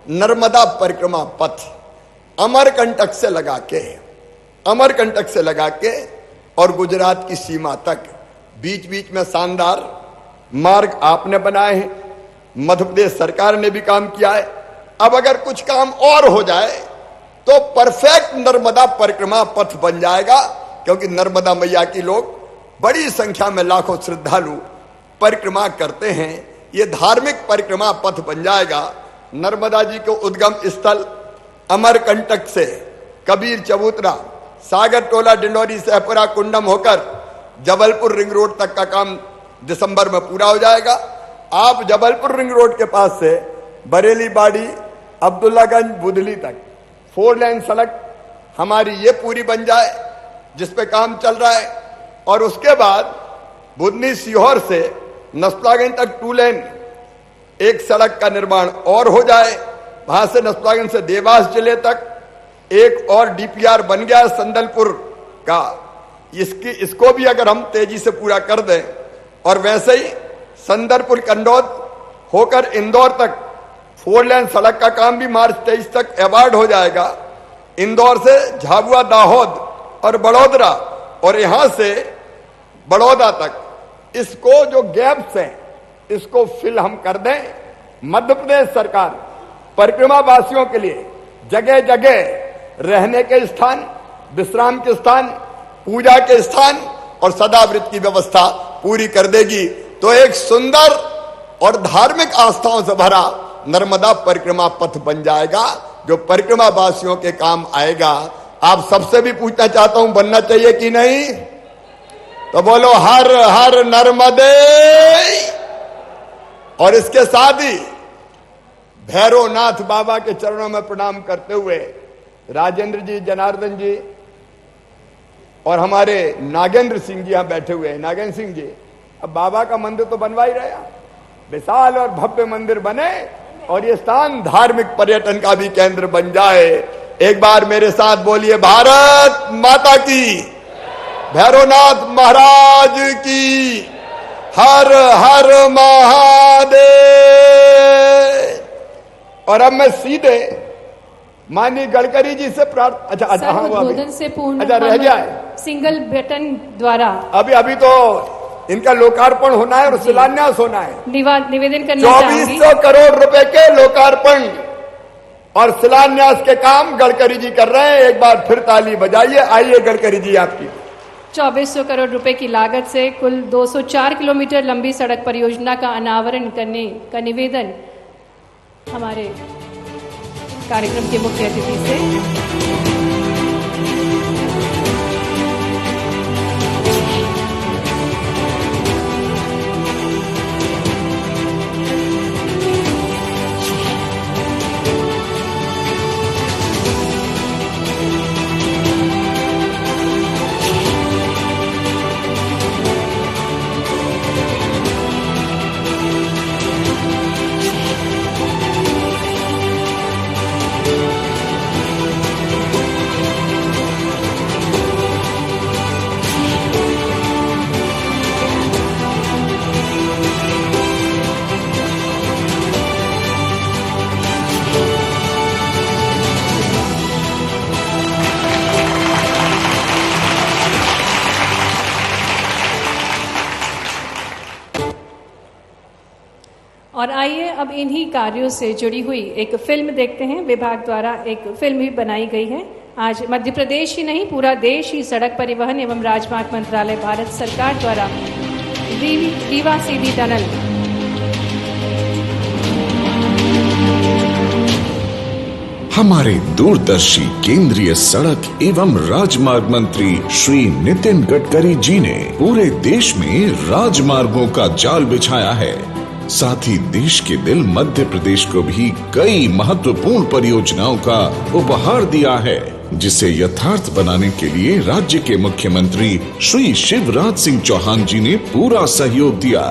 नर्मदा परिक्रमा पथ अमरकंटक से लगा के और गुजरात की सीमा तक बीच बीच में शानदार मार्ग आपने बनाए हैं, मध्य प्रदेश सरकार ने भी काम किया है। अब अगर कुछ काम और हो जाए तो परफेक्ट नर्मदा परिक्रमा पथ बन जाएगा, क्योंकि नर्मदा मैया की लोग बड़ी संख्या में लाखों श्रद्धालु परिक्रमा करते हैं। ये धार्मिक परिक्रमा पथ बन जाएगा। नर्मदा जी के उद्गम स्थल अमरकंटक से कबीर चबूतरा, सागर टोला, डिंडोरी, सहपुरा, कुंडम होकर जबलपुर रिंग रोड तक का काम दिसंबर में पूरा हो जाएगा। आप जबलपुर रिंग रोड के पास से बरेली, बाड़ी, अब्दुल्लागंज, बुधली तक 4 लेन सड़क हमारी ये पूरी बन जाए, जिस पे काम चल रहा है। और उसके बाद बुधनी सीहोर से नसप्लागंज तक 2 लेन एक सड़क का निर्माण और हो जाए। वहां से नसप्लागंज से देवास जिले तक एक और डीपीआर बन गया संदलपुर का। इसको भी अगर हम तेजी से पूरा कर दें, और वैसे ही संदलपुर कंडौद होकर इंदौर तक 4 लेन सड़क का काम भी मार्च 23 तक अवार्ड हो जाएगा। इंदौर से झाबुआ, दाहोद और बड़ोदरा और यहां से बड़ौदा तक इसको जो गैप्स हैं इसको फिल हम कर दें। मध्य प्रदेश सरकार परिक्रमा वासियों के लिए जगह जगह रहने के स्थान, विश्राम के स्थान, पूजा के स्थान और सदाव्रत की व्यवस्था पूरी कर देगी। तो एक सुंदर और धार्मिक आस्थाओं से भरा नर्मदा परिक्रमा पथ बन जाएगा जो परिक्रमा वासियों के काम आएगा। आप सबसे भी पूछना चाहता हूं, बनना चाहिए कि नहीं? तो बोलो हर हर नर्मदे। और इसके साथ ही भैरवनाथ बाबा के चरणों में प्रणाम करते हुए राजेंद्र जी, जनार्दन जी और हमारे नागेंद्र सिंह जी यहां बैठे हुए हैं। नागेंद्र सिंह जी, अब बाबा का मंदिर तो बनवा ही रहे, विशाल और भव्य मंदिर बने और ये स्थान धार्मिक पर्यटन का भी केंद्र बन जाए। एक बार मेरे साथ बोलिए, भारत माता की, भैरवनाथ महाराज की, हर हर महादेव। और अब मैं सीधे माननीय गडकरी जी से प्रार्थना, अच्छा
उद्बोधन से पूर्ण,
अच्छा रह जाए,
सिंगल बटन द्वारा
अभी तो इनका लोकार्पण होना है और शिलान्यास होना है।
निवेदन करना चाहूंगी।
2400 करोड़ रुपए के लोकार्पण और शिलान्यास के काम गडकरी जी कर रहे हैं। एक बार फिर ताली बजाइए। आइए गडकरी जी, आपकी
2400 करोड़ रुपए की लागत से कुल 204 किलोमीटर लंबी सड़क परियोजना का अनावरण करने का निवेदन हमारे कार्यक्रम के मुख्य अतिथि से। और आइए अब इन्हीं कार्यों से जुड़ी हुई एक फिल्म देखते हैं। विभाग द्वारा एक फिल्म भी बनाई गई है। आज मध्य प्रदेश ही नहीं, पूरा देश ही सड़क परिवहन एवं राजमार्ग मंत्रालय भारत सरकार द्वारा रीवा सीधी टनल
हमारे दूरदर्शी केंद्रीय सड़क एवं राजमार्ग मंत्री श्री नितिन गडकरी जी ने पूरे देश में राजमार्गों का जाल बिछाया है। साथ ही देश के दिल मध्य प्रदेश को भी कई महत्वपूर्ण परियोजनाओं का उपहार दिया है, जिसे यथार्थ बनाने के लिए राज्य के मुख्यमंत्री श्री शिवराज सिंह चौहान जी ने पूरा सहयोग दिया।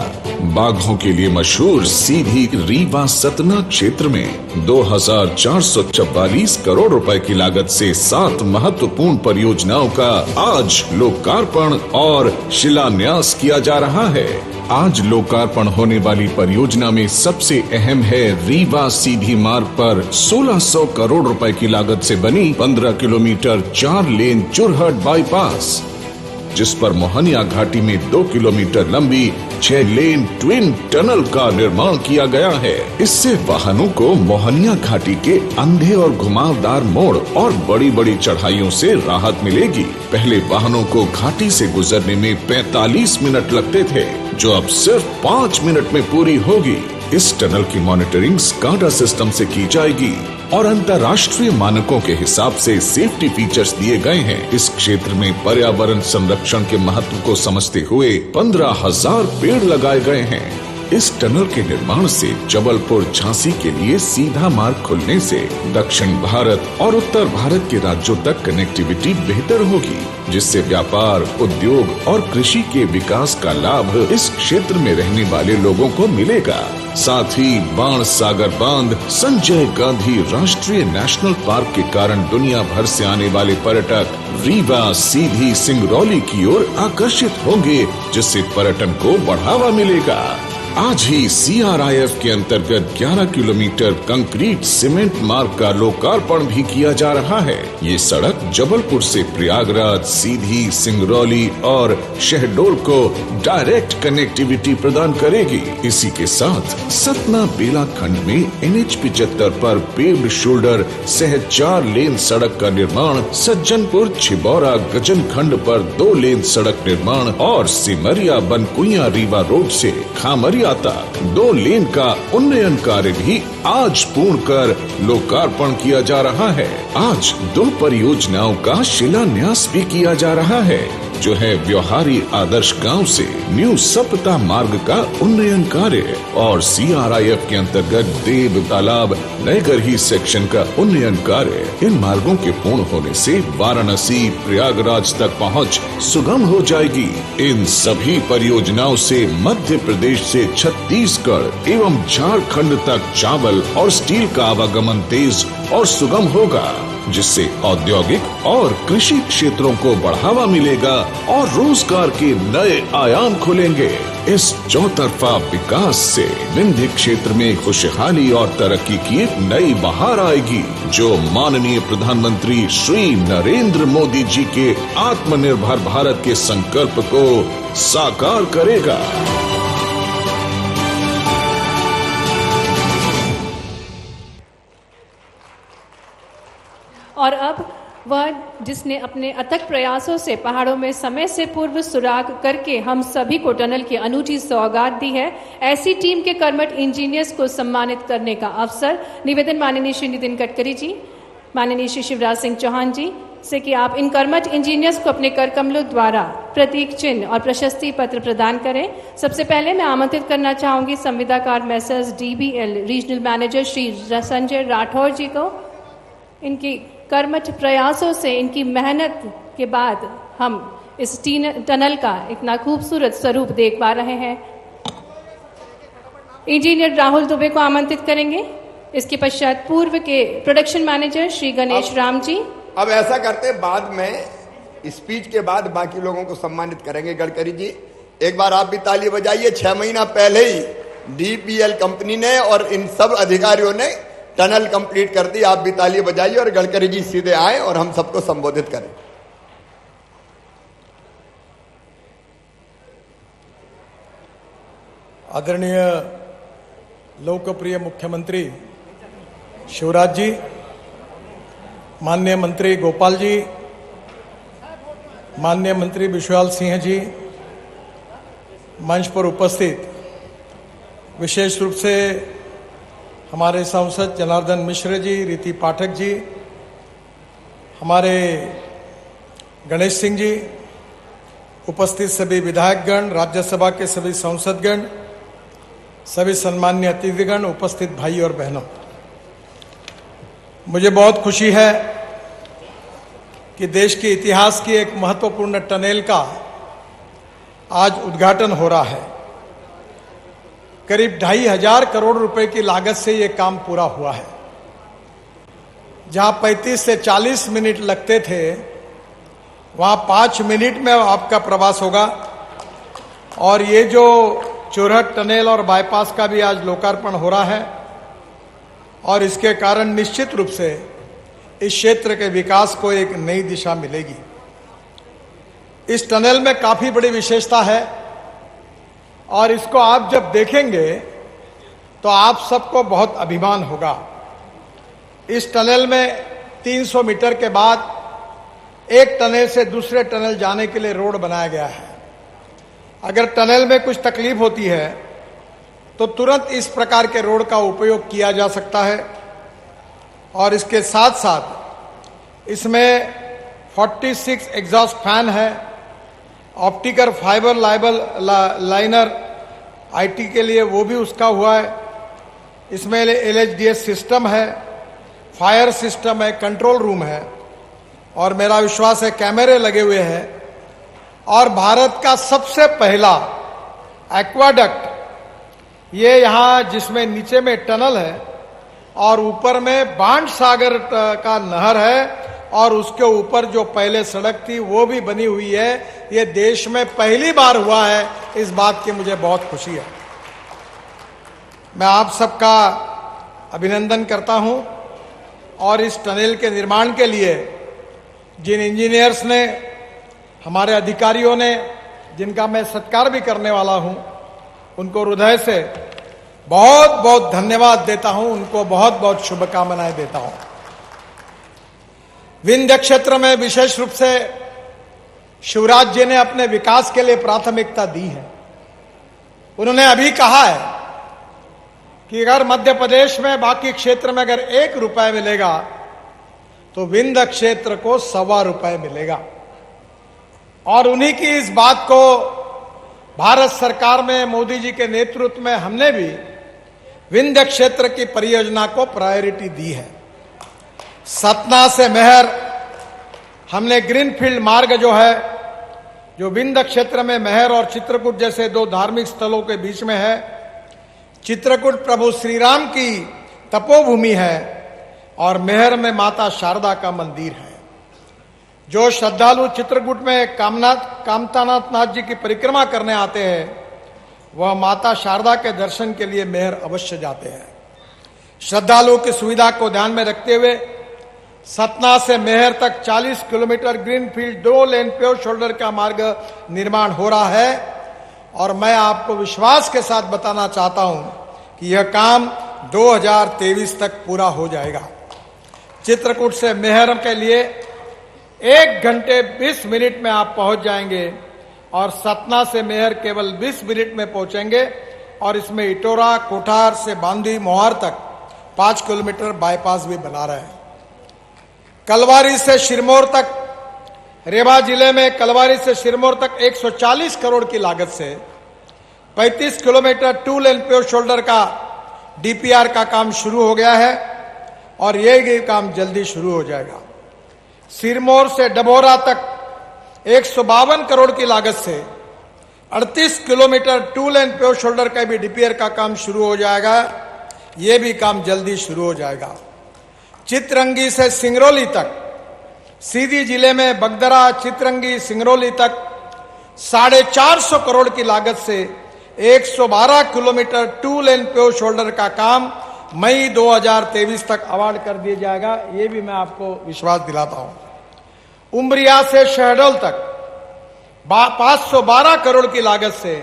बाघों के लिए मशहूर सीधी रीवा सतना क्षेत्र में 2444 करोड़ रुपए की लागत से 7 महत्वपूर्ण परियोजनाओं का आज लोकार्पण और शिलान्यास किया जा रहा है। आज लोकार्पण होने वाली परियोजना में सबसे अहम है रीवा सीधी मार्ग पर 1600 करोड़ रुपए की लागत से बनी 15 किलोमीटर 4 लेन चुरहट बाईपास, जिस पर मोहनिया घाटी में 2 किलोमीटर लंबी 6 लेन ट्विन टनल का निर्माण किया गया है। इससे वाहनों को मोहनिया घाटी के अंधे और घुमावदार मोड़ और बड़ी बड़ी चढ़ाइयों से राहत मिलेगी। पहले वाहनों को घाटी से गुजरने में 45 मिनट लगते थे, जो अब सिर्फ 5 मिनट में पूरी होगी। इस टनल की मॉनिटरिंग स्काडा सिस्टम से की जाएगी और अंतर्राष्ट्रीय मानकों के हिसाब से सेफ्टी फीचर्स दिए गए हैं। इस क्षेत्र में पर्यावरण संरक्षण के महत्व को समझते हुए 15,000 पेड़ लगाए गए हैं। इस टनल के निर्माण से जबलपुर झांसी के लिए सीधा मार्ग खुलने से दक्षिण भारत और उत्तर भारत के राज्यों तक कनेक्टिविटी बेहतर होगी, जिससे व्यापार, उद्योग और कृषि के विकास का लाभ इस क्षेत्र में रहने वाले लोगों को मिलेगा। साथ ही बाण सागर बांध, संजय गांधी राष्ट्रीय नेशनल पार्क के कारण दुनिया भर से आने वाले पर्यटक रीवा सीधी सिंगरौली की ओर आकर्षित होंगे, जिससे पर्यटन को बढ़ावा मिलेगा। आज ही CRIF के अंतर्गत 11 किलोमीटर कंक्रीट सीमेंट मार्ग का लोकार्पण भी किया जा रहा है। ये सड़क जबलपुर से प्रयागराज, सीधी, सिंगरौली और शहडोल को डायरेक्ट कनेक्टिविटी प्रदान करेगी। इसी के साथ सतना बेला खंड में NH 75 पर पेव्ड शोल्डर सह 4 लेन सड़क का निर्माण, सज्जनपुर छिबौरा गजन खंड पर 2 लेन सड़क निर्माण और सिमरिया बनकुइया रीवा रोड से खामरिया तक 2 लेन का उन्नयन कार्य भी आज पूर्ण कर लोकार्पण किया जा रहा है। आज 2 परियोजनाओं का शिलान्यास भी किया जा रहा है, जो है व्यवहारी आदर्श गांव से न्यू सप्ता मार्ग का उन्नयन कार्य और CRIF के अंतर्गत देव तालाब नयगरही सेक्शन का उन्नयन कार्य। इन मार्गों के पूर्ण होने से वाराणसी प्रयागराज तक पहुंच सुगम हो जाएगी। इन सभी परियोजनाओं से मध्य प्रदेश से छत्तीसगढ़ एवं झारखंड तक चावल और स्टील का आवागमन तेज और सुगम होगा, जिससे औद्योगिक और कृषि क्षेत्रों को बढ़ावा मिलेगा और रोजगार के नए आयाम खुलेंगे। इस चौतरफा विकास से विंध्य क्षेत्र में खुशहाली और तरक्की की एक नई बहार आएगी, जो माननीय प्रधानमंत्री श्री नरेंद्र मोदी जी के आत्मनिर्भर भारत के संकल्प को साकार करेगा।
और अब वह जिसने अपने अथक प्रयासों से पहाड़ों में समय से पूर्व सुराग करके हम सभी को टनल की अनूठी सौगात दी है, ऐसी टीम के कर्मठ इंजीनियर्स को सम्मानित करने का अवसर। निवेदन माननीय श्री नितिन गडकरी जी, माननीय श्री शिवराज सिंह चौहान जी से कि आप इन कर्मठ इंजीनियर्स को अपने कर कमलों द्वारा प्रतीक चिन्ह और प्रशस्ति पत्र प्रदान करें। सबसे पहले मैं आमंत्रित करना चाहूंगी संविदाकार messrs DBL regional manager Shri Sanjay Rathore ji को। इनकी कर्मठ प्रयासों से, इनकी मेहनत के बाद हम इस टनल का इतना खूबसूरत स्वरूप देख पा रहे हैं। इंजीनियर राहुल दुबे को आमंत्रित करेंगे। इसके पश्चात पूर्व के प्रोडक्शन मैनेजर श्री गणेश राम जी।
अब ऐसा करते, बाद में स्पीच के बाद बाकी लोगों को सम्मानित करेंगे। गडकरी जी, एक बार आप भी ताली बजाइए। 6 महीना पहले ही DPL कंपनी ने और इन सब अधिकारियों ने टनल कंप्लीट कर दी। आप भी ताली बजाइए और गडकरी जी सीधे आए और हम सबको संबोधित करें।
आदरणीय लोकप्रिय मुख्यमंत्री शिवराज जी, माननीय मंत्री गोपाल जी, माननीय मंत्री विश्वाल सिंह जी, मंच पर उपस्थित विशेष रूप से हमारे सांसद जनार्दन मिश्र जी, रीति पाठक जी, हमारे गणेश सिंह जी, उपस्थित सभी विधायकगण, राज्यसभा के सभी सांसदगण, सभी सम्मान्य अतिथिगण, उपस्थित भाई और बहनों, मुझे बहुत खुशी है कि देश के इतिहास की एक महत्वपूर्ण टनल का आज उद्घाटन हो रहा है। करीब 2,500 करोड़ रुपए की लागत से ये काम पूरा हुआ है। जहां 35 से 40 मिनट लगते थे, वहां 5 मिनट में आपका प्रवास होगा। और ये जो चोरहट टनल और बाईपास का भी आज लोकार्पण हो रहा है, और इसके कारण निश्चित रूप से इस क्षेत्र के विकास को एक नई दिशा मिलेगी। इस टनल में काफी बड़ी विशेषता है और इसको आप जब देखेंगे तो आप सबको बहुत अभिमान होगा। इस टनल में 300 मीटर के बाद एक टनल से दूसरे टनल जाने के लिए रोड बनाया गया है। अगर टनल में कुछ तकलीफ होती है तो तुरंत इस प्रकार के रोड का उपयोग किया जा सकता है। और इसके साथ साथ इसमें 46 एग्जॉस्ट फैन है, ऑप्टिकल फाइबर लाइनर IT के लिए वो भी उसका हुआ है। इसमें LHDS सिस्टम है, फायर सिस्टम है, कंट्रोल रूम है और मेरा विश्वास है कैमरे लगे हुए हैं। और भारत का सबसे पहला एक्वाडक्ट, ये यहाँ जिसमें नीचे में टनल है और ऊपर में बांध सागर का नहर है और उसके ऊपर जो पहले सड़क थी वो भी बनी हुई है। ये देश में पहली बार हुआ है। इस बात की मुझे बहुत खुशी है। मैं आप सबका अभिनंदन करता हूं और इस टनल के निर्माण के लिए जिन इंजीनियर्स ने, हमारे अधिकारियों ने, जिनका मैं सत्कार भी करने वाला हूं, उनको हृदय से बहुत बहुत धन्यवाद देता हूं, उनको बहुत बहुत शुभकामनाएं देता हूं। विंध्य क्षेत्र में विशेष रूप से शिवराज जी ने अपने विकास के लिए प्राथमिकता दी है। उन्होंने अभी कहा है कि अगर मध्य प्रदेश में बाकी क्षेत्र में अगर 1 रुपए मिलेगा तो विंध्य क्षेत्र को 1.25 रुपए मिलेगा। और उन्हीं की इस बात को भारत सरकार में मोदी जी के नेतृत्व में हमने भी विंध्य क्षेत्र की परियोजना को प्रायोरिटी दी है। सतना से मेहर हमने ग्रीनफील्ड मार्ग जो है, जो विंध्य क्षेत्र में मेहर और चित्रकूट जैसे 2 धार्मिक स्थलों के बीच में है। चित्रकूट प्रभु श्री राम की तपोभूमि है और मेहर में माता शारदा का मंदिर है। जो श्रद्धालु चित्रकूट में कामतानाथ नाथ जी की परिक्रमा करने आते हैं वह माता शारदा के दर्शन के लिए मेहर अवश्य जाते हैं। श्रद्धालुओं की सुविधा को ध्यान में रखते हुए सतना से मेहर तक 40 किलोमीटर ग्रीनफील्ड 2 लेन प्योर शोल्डर का मार्ग निर्माण हो रहा है और मैं आपको विश्वास के साथ बताना चाहता हूं कि यह काम 2023 तक पूरा हो जाएगा। चित्रकूट से मेहर के लिए 1 घंटे 20 मिनट में आप पहुंच जाएंगे और सतना से मेहर केवल 20 मिनट में पहुंचेंगे और इसमें इटोरा, कोठार से बांदी, मोहार तक 5 किलोमीटर बाईपास भी बना रहे हैं। कलवारी से सिरमौर तक, रेवा जिले में कलवारी से सिरमौर तक 140 करोड़ की लागत से 35 किलोमीटर 2 लेन प्योर शोल्डर का डीपीआर का काम शुरू हो गया है और यह काम जल्दी शुरू हो जाएगा। सिरमौर से डभौरा तक 152 करोड़ की लागत से 38 किलोमीटर 2 लेन प्योर शोल्डर का भी डीपीआर का काम शुरू हो जाएगा। यह भी काम जल्दी शुरू हो जाएगा। चित्रंगी से सिंगरौली तक, सीधी जिले में बगदरा, चित्रंगी, सिंगरौली तक 450 करोड़ की लागत से 112 किलोमीटर 2 लेन प्योर शोल्डर का काम मई 2023 तक अवार्ड कर दिया जाएगा। ये भी मैं आपको विश्वास दिलाता हूं। उमरिया से शहडोल तक 512 करोड़ की लागत से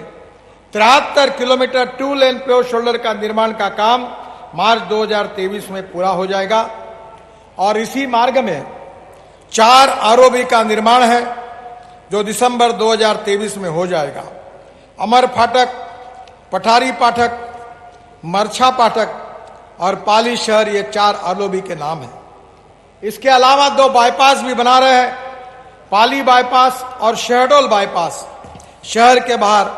73 किलोमीटर 2 लेन प्योर शोल्डर का निर्माण का काम मार्च 2023 में पूरा हो जाएगा और इसी मार्ग में 4 आरओबी का निर्माण है जो दिसंबर 2023 में हो जाएगा। अमर फाटक, पठारी फाटक, मरछा फाटक और पाली शहर, ये 4 आरओबी के नाम हैं। इसके अलावा 2 बाईपास भी बना रहे हैं, पाली बाईपास और शहडोल बाईपास शहर के बाहर,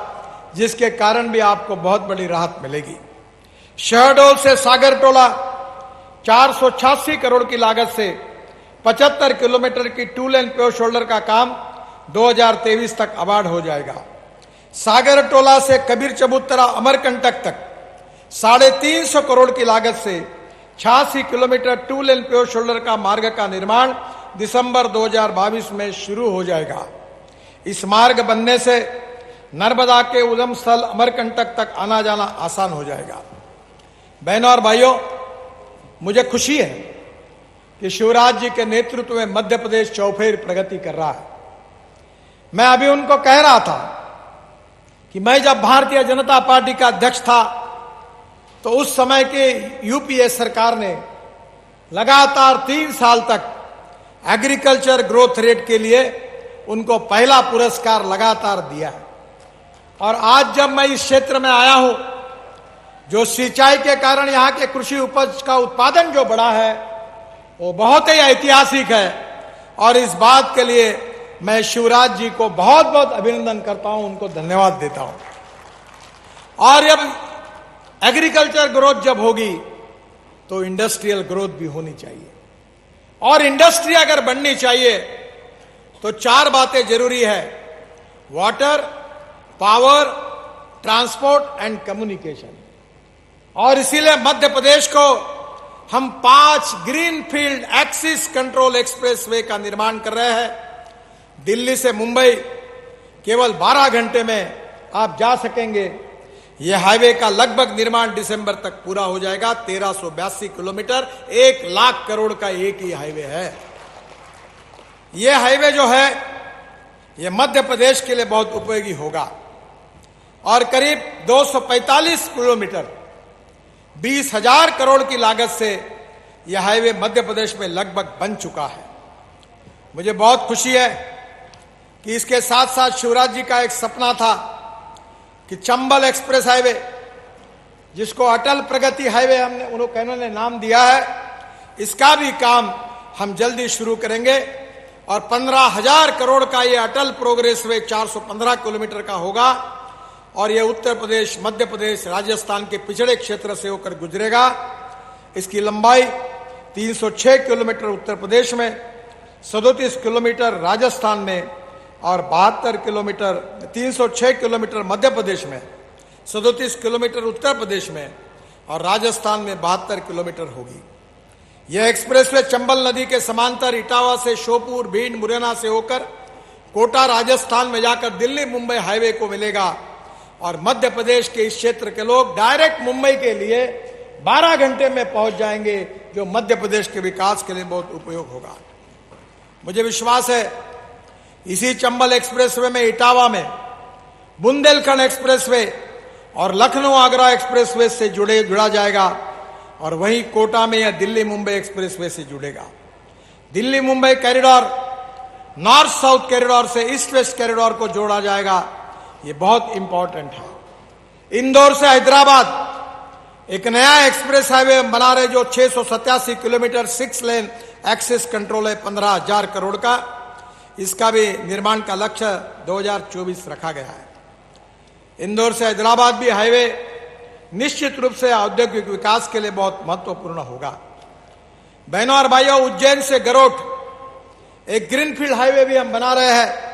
जिसके कारण भी आपको बहुत बड़ी राहत मिलेगी। शहडोल से सागरटोला 486 करोड़ की लागत से 75 किलोमीटर की 2 लेन प्योर शोल्डर का काम 2023 तक अवार्ड हो जाएगा। सागरटोला से कबीर चबूतरा अमरकंटक तक 350 करोड़ की लागत से 86 किलोमीटर 2 लेन प्योर शोल्डर का मार्ग का निर्माण दिसंबर 2022 में शुरू हो जाएगा। इस मार्ग बनने से नर्मदा के उद्गम स्थल अमरकंटक तक आना जाना आसान हो जाएगा। बहनों और भाइयों, मुझे खुशी है कि शिवराज जी के नेतृत्व में मध्य प्रदेश चौफेर प्रगति कर रहा है। मैं अभी उनको कह रहा था कि मैं जब भारतीय जनता पार्टी का अध्यक्ष था तो उस समय के यूपीए सरकार ने लगातार 3 साल तक एग्रीकल्चर ग्रोथ रेट के लिए उनको पहला पुरस्कार लगातार दिया है। और आज जब मैं इस क्षेत्र में आया हूं, जो सिंचाई के कारण यहां के कृषि उपज का उत्पादन जो बढ़ा है वो बहुत ही ऐतिहासिक है और इस बात के लिए मैं शिवराज जी को बहुत बहुत अभिनंदन करता हूं, उनको धन्यवाद देता हूं। और जब एग्रीकल्चर ग्रोथ जब होगी तो इंडस्ट्रियल ग्रोथ भी होनी चाहिए और इंडस्ट्री अगर बढ़नी चाहिए तो 4 बातें जरूरी है: water, power, transport and communication. और इसीलिए मध्य प्रदेश को हम 5 ग्रीनफील्ड एक्सिस कंट्रोल एक्सप्रेसवे का निर्माण कर रहे हैं। दिल्ली से मुंबई केवल 12 घंटे में आप जा सकेंगे। यह हाईवे का लगभग निर्माण दिसंबर तक पूरा हो जाएगा। 1382 किलोमीटर, 1 लाख करोड़ का एक ही हाईवे है। यह हाईवे जो है यह मध्य प्रदेश के लिए बहुत उपयोगी होगा और करीब 245 किलोमीटर 20,000 करोड़ की लागत से यह हाईवे मध्य प्रदेश में लगभग बन चुका है। मुझे बहुत खुशी है कि इसके साथ साथ शिवराज जी का एक सपना था कि चंबल एक्सप्रेस हाईवे, जिसको अटल प्रगति हाईवे उन्होंने नाम दिया है, इसका भी काम हम जल्दी शुरू करेंगे और 15,000 करोड़ का ये अटल प्रोग्रेस वे 415 किलोमीटर का होगा और ये उत्तर प्रदेश, मध्य प्रदेश, राजस्थान के पिछड़े क्षेत्र से होकर गुजरेगा। इसकी लंबाई 306 किलोमीटर उत्तर प्रदेश में, 37 किलोमीटर राजस्थान में और 72 किलोमीटर 306 किलोमीटर मध्य प्रदेश में, 37 किलोमीटर उत्तर प्रदेश में और राजस्थान में 72 किलोमीटर होगी। यह एक्सप्रेसवे चंबल नदी के समांतर इटावा से श्योपुर, भिंड, मुरैना से होकर कोटा राजस्थान में जाकर दिल्ली मुंबई हाईवे को मिलेगा और मध्य प्रदेश के इस क्षेत्र के लोग डायरेक्ट मुंबई के लिए 12 घंटे में पहुंच जाएंगे, जो मध्य प्रदेश के विकास के लिए बहुत उपयोग होगा। मुझे विश्वास है इसी चंबल एक्सप्रेसवे में इटावा में बुंदेलखंड एक्सप्रेसवे और लखनऊ आगरा एक्सप्रेसवे से जुड़ा जाएगा और वहीं कोटा में या दिल्ली मुंबई एक्सप्रेसवे से जुड़ेगा। Delhi Mumbai corridor north south corridor से ईस्ट वेस्ट कॉरिडोर को जोड़ा जाएगा। ये बहुत इंपॉर्टेंट है। इंदौर से हैदराबाद एक नया एक्सप्रेस हाईवे बना रहे जो 687 किलोमीटर 6 लेन एक्सेस कंट्रोल है, 15,000 करोड़ का। इसका भी निर्माण का लक्ष्य 2024 रखा गया है। इंदौर से हैदराबाद भी हाईवे निश्चित रूप से औद्योगिक विकास के लिए बहुत महत्वपूर्ण होगा। बहनों और भाइयों, उज्जैन से गरोठ एक ग्रीनफील्ड हाईवे भी हम बना रहे हैं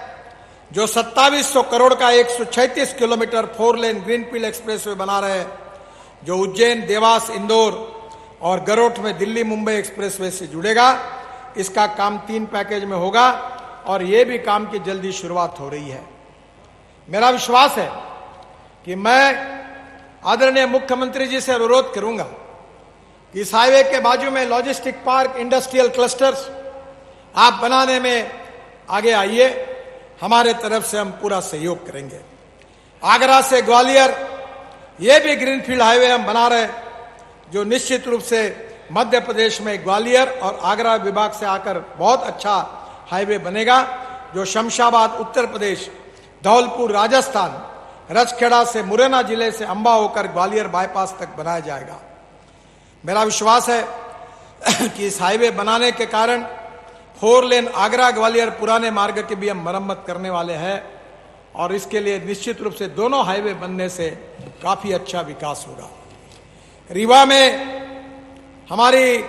जो 2700 करोड़ का 136 किलोमीटर 4 लेन ग्रीनफील्ड एक्सप्रेसवे बना रहे हैं, जो उज्जैन, देवास, इंदौर और गरोठ में दिल्ली मुंबई एक्सप्रेसवे से जुड़ेगा। इसका काम 3 पैकेज में होगा और यह भी काम की जल्दी शुरुआत हो रही है। मेरा विश्वास है कि मैं आदरणीय मुख्यमंत्री जी से अनुरोध करूंगा कि इस हाईवे के बाजू में लॉजिस्टिक पार्क, इंडस्ट्रियल क्लस्टर्स आप बनाने में आगे आइए। हमारे तरफ से हम पूरा सहयोग करेंगे। आगरा से ग्वालियर ये भी ग्रीनफील्ड हाईवे हम बना रहे हैं जो निश्चित रूप से मध्य प्रदेश में ग्वालियर और आगरा विभाग से आकर बहुत अच्छा हाईवे बनेगा, जो शमशाबाद उत्तर प्रदेश, धौलपुर राजस्थान, रजखेड़ा से मुरैना जिले से अंबा होकर ग्वालियर बाईपास तक बनाया जाएगा। मेरा विश्वास है कि इस हाईवे बनाने के कारण 4 लेन आगरा ग्वालियर पुराने मार्ग की भी हम मरम्मत करने वाले हैं और इसके लिए निश्चित रूप से दोनों हाईवे बनने से काफी अच्छा विकास होगा। रीवा में हमारी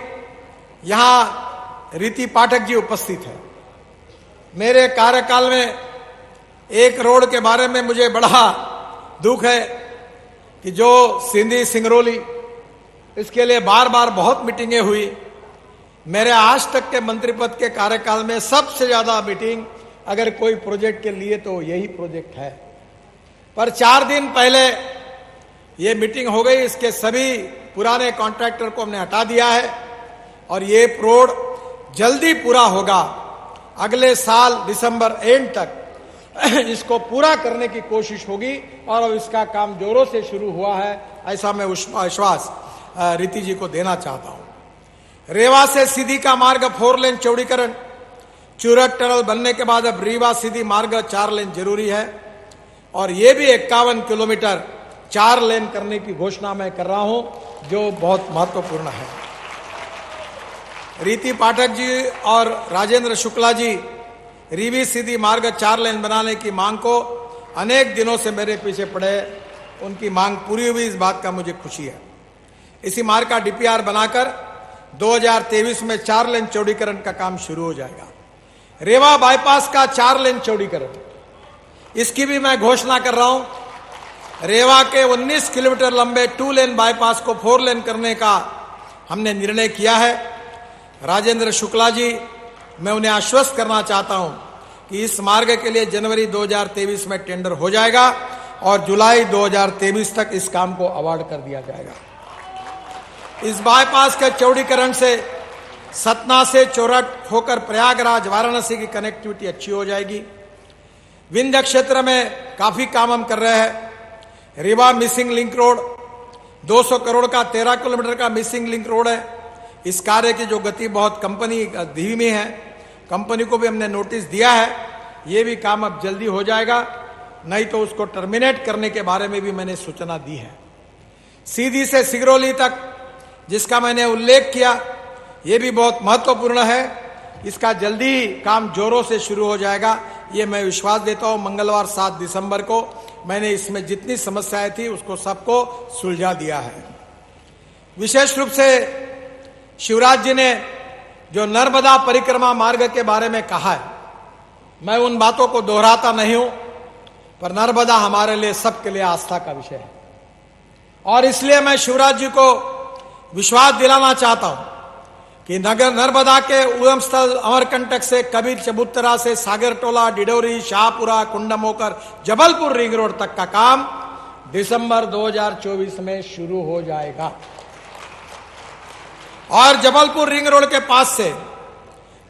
यहां रीति पाठक जी उपस्थित है। मेरे कार्यकाल में एक रोड के बारे में मुझे बड़ा दुख है कि जो सिंधी सिंगरौली, इसके लिए बार बार बहुत मीटिंगें हुई। मेरे आज तक के मंत्री पद के कार्यकाल में सबसे ज्यादा मीटिंग अगर कोई प्रोजेक्ट के लिए तो यही प्रोजेक्ट है। पर 4 दिन पहले ये मीटिंग हो गई, इसके सभी पुराने कॉन्ट्रैक्टर को हमने हटा दिया है और ये रोड जल्दी पूरा होगा। अगले साल दिसंबर एंड तक इसको पूरा करने की कोशिश होगी और अब इसका काम जोरों से शुरू हुआ है, ऐसा मैं विश्वास रीति जी को देना चाहता हूं। रेवा से सीधी का मार्ग 4 लेन चौड़ीकरण, चूरक टनल बनने के बाद अब रीवा सीधी मार्ग 4 लेन जरूरी है और ये भी 51 किलोमीटर 4 लेन करने की घोषणा मैं कर रहा हूं, जो बहुत महत्वपूर्ण है। रीति पाठक जी और राजेंद्र शुक्ला जी रीवी सीधी मार्ग 4 लेन बनाने की मांग को अनेक दिनों से मेरे पीछे पड़े, उनकी मांग पूरी हुई, इस बात का मुझे खुशी है। इसी मार्ग का डीपीआर बनाकर 2023 में 4 लेन चौड़ीकरण का काम शुरू हो जाएगा। रेवा बाईपास का 4 लेन चौड़ीकरण, इसकी भी मैं घोषणा कर रहा हूं। रेवा के 19 किलोमीटर लंबे 2 लेन बाईपास को 4 लेन करने का हमने निर्णय किया है। राजेंद्र शुक्ला जी, मैं उन्हें आश्वस्त करना चाहता हूं कि इस मार्ग के लिए जनवरी 2023 में टेंडर हो जाएगा और जुलाई 2023 तक इस काम को अवार्ड कर दिया जाएगा। इस बाईपास के चौड़ीकरण से सतना से चोरठ होकर प्रयागराज वाराणसी की कनेक्टिविटी अच्छी हो जाएगी। विंध्य क्षेत्र में काफी काम हम कर रहे हैं। Rewa missing link road 200 crore का 13 किलोमीटर का मिसिंग लिंक रोड है। इस कार्य की जो गति बहुत कंपनी धीमी है, कंपनी को भी हमने नोटिस दिया है, ये भी काम अब जल्दी हो जाएगा, नहीं तो उसको टर्मिनेट करने के बारे में भी मैंने सूचना दी है। सीधी से सिगरौली तक जिसका मैंने उल्लेख किया, ये भी बहुत महत्वपूर्ण है। इसका जल्दी काम जोरों से शुरू हो जाएगा, ये मैं विश्वास देता हूं। मंगलवार 7 दिसंबर को मैंने इसमें जितनी समस्याएं थी उसको सबको सुलझा दिया है। विशेष रूप से शिवराज जी ने जो नर्मदा परिक्रमा मार्ग के बारे में कहा है, मैं उन बातों को दोहराता नहीं हूं, पर नर्मदा हमारे लिए सबके लिए आस्था का विषय है और इसलिए मैं शिवराज जी को विश्वास दिलाना चाहता हूं कि नगर नर्मदा के उद्गम स्थल अमरकंटक से कबीर चबूतरा से सागरटोला, डिडौरी, शाहपुरा, कुंडम होकर जबलपुर रिंग रोड तक का काम दिसंबर 2024 में शुरू हो जाएगा और जबलपुर रिंग रोड के पास से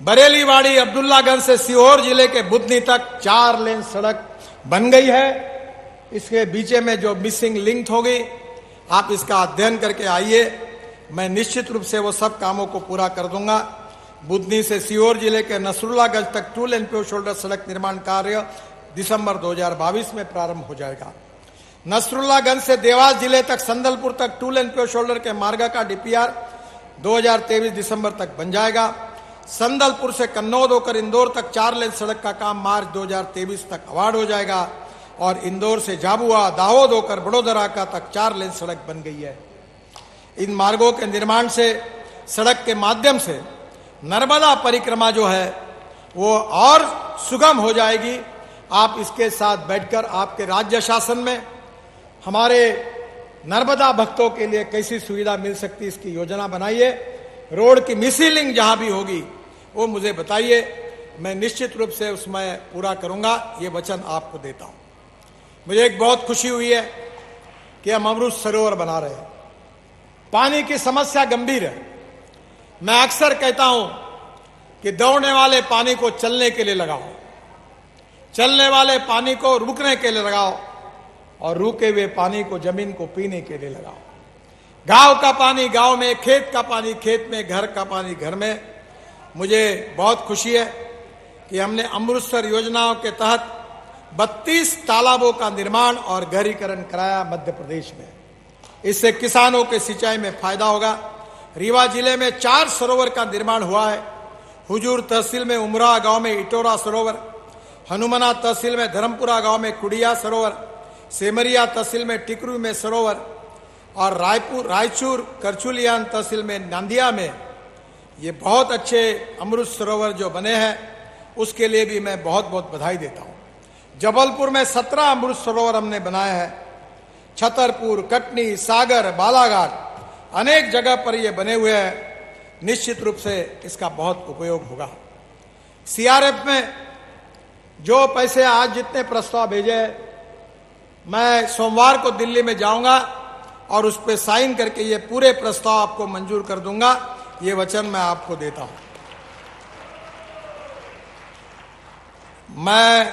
बरेलीवाड़ी, अब्दुल्लागंज से सीहोर जिले के बुधनी तक 4 लेन सड़क बन गई है। इसके बीच में जो मिसिंग लिंक होगी, आप इसका अध्ययन करके आइए, मैं निश्चित रूप से वो सब कामों को पूरा कर दूंगा। बुधनी से सीहोर जिले के नसरुल्लागंज तक 2 लेन प्योर शोल्डर सड़क निर्माण कार्य दिसंबर 2022 में प्रारंभ हो जाएगा। नसरुल्लागंज से देवास जिले तक संदलपुर तक 2 लेन प्योर शोल्डर के मार्ग का डीपीआर 2023 दिसंबर तक बन जाएगा। संदलपुर से कन्नौद होकर इंदौर तक 4 लेन सड़क का काम मार्च 2023 तक अवार्ड हो जाएगा और इंदौर से झाबुआ, दाहोद होकर बड़ोदरा का तक 4 लेन सड़क बन गई है। इन मार्गों के निर्माण से सड़क के माध्यम से नर्मदा परिक्रमा जो है वो और सुगम हो जाएगी। आप इसके साथ बैठकर आपके राज्य शासन में हमारे नर्मदा भक्तों के लिए कैसी सुविधा मिल सकती है, इसकी योजना बनाइए। रोड की मिसिंग लिंक जहां भी होगी वो मुझे बताइए, मैं निश्चित रूप से उसमें पूरा करूंगा, ये वचन आपको देता हूं। मुझे एक बहुत खुशी हुई है कि हम अमृत सरोवर बना रहे हैं। पानी की समस्या गंभीर है। मैं अक्सर कहता हूं कि दौड़ने वाले पानी को चलने के लिए लगाओ, चलने वाले पानी को रुकने के लिए लगाओ और रुके हुए पानी को जमीन को पीने के लिए लगाओ। गांव का पानी गांव में, खेत का पानी खेत में, घर का पानी घर में। मुझे बहुत खुशी है कि हमने अमृतसर योजनाओं के तहत 32 तालाबों का निर्माण और गहरीकरण कराया मध्य प्रदेश में। इससे किसानों के सिंचाई में फायदा होगा। रीवा जिले में 4 सरोवर का निर्माण हुआ है। हुजूर तहसील में उमरा गांव में इटोरा सरोवर, हनुमना तहसील में धर्मपुरा गांव में कुड़िया सरोवर, सेमरिया तहसील में टिकरू में सरोवर और रायचूर करचुलियान तहसील में नांदिया में ये बहुत अच्छे अमृत सरोवर जो बने हैं, उसके लिए भी मैं बहुत बहुत बधाई देता हूं। जबलपुर में 17 अमृत सरोवर हमने बनाए हैं। छतरपुर, कटनी, सागर, बालाघाट अनेक जगह पर ये बने हुए हैं। निश्चित रूप से इसका बहुत उपयोग होगा। सीआरएफ में जो पैसे आज जितने प्रस्ताव भेजे, मैं सोमवार को दिल्ली में जाऊंगा और उस पर साइन करके ये पूरे प्रस्ताव आपको मंजूर कर दूंगा, ये वचन मैं आपको देता हूं। मैं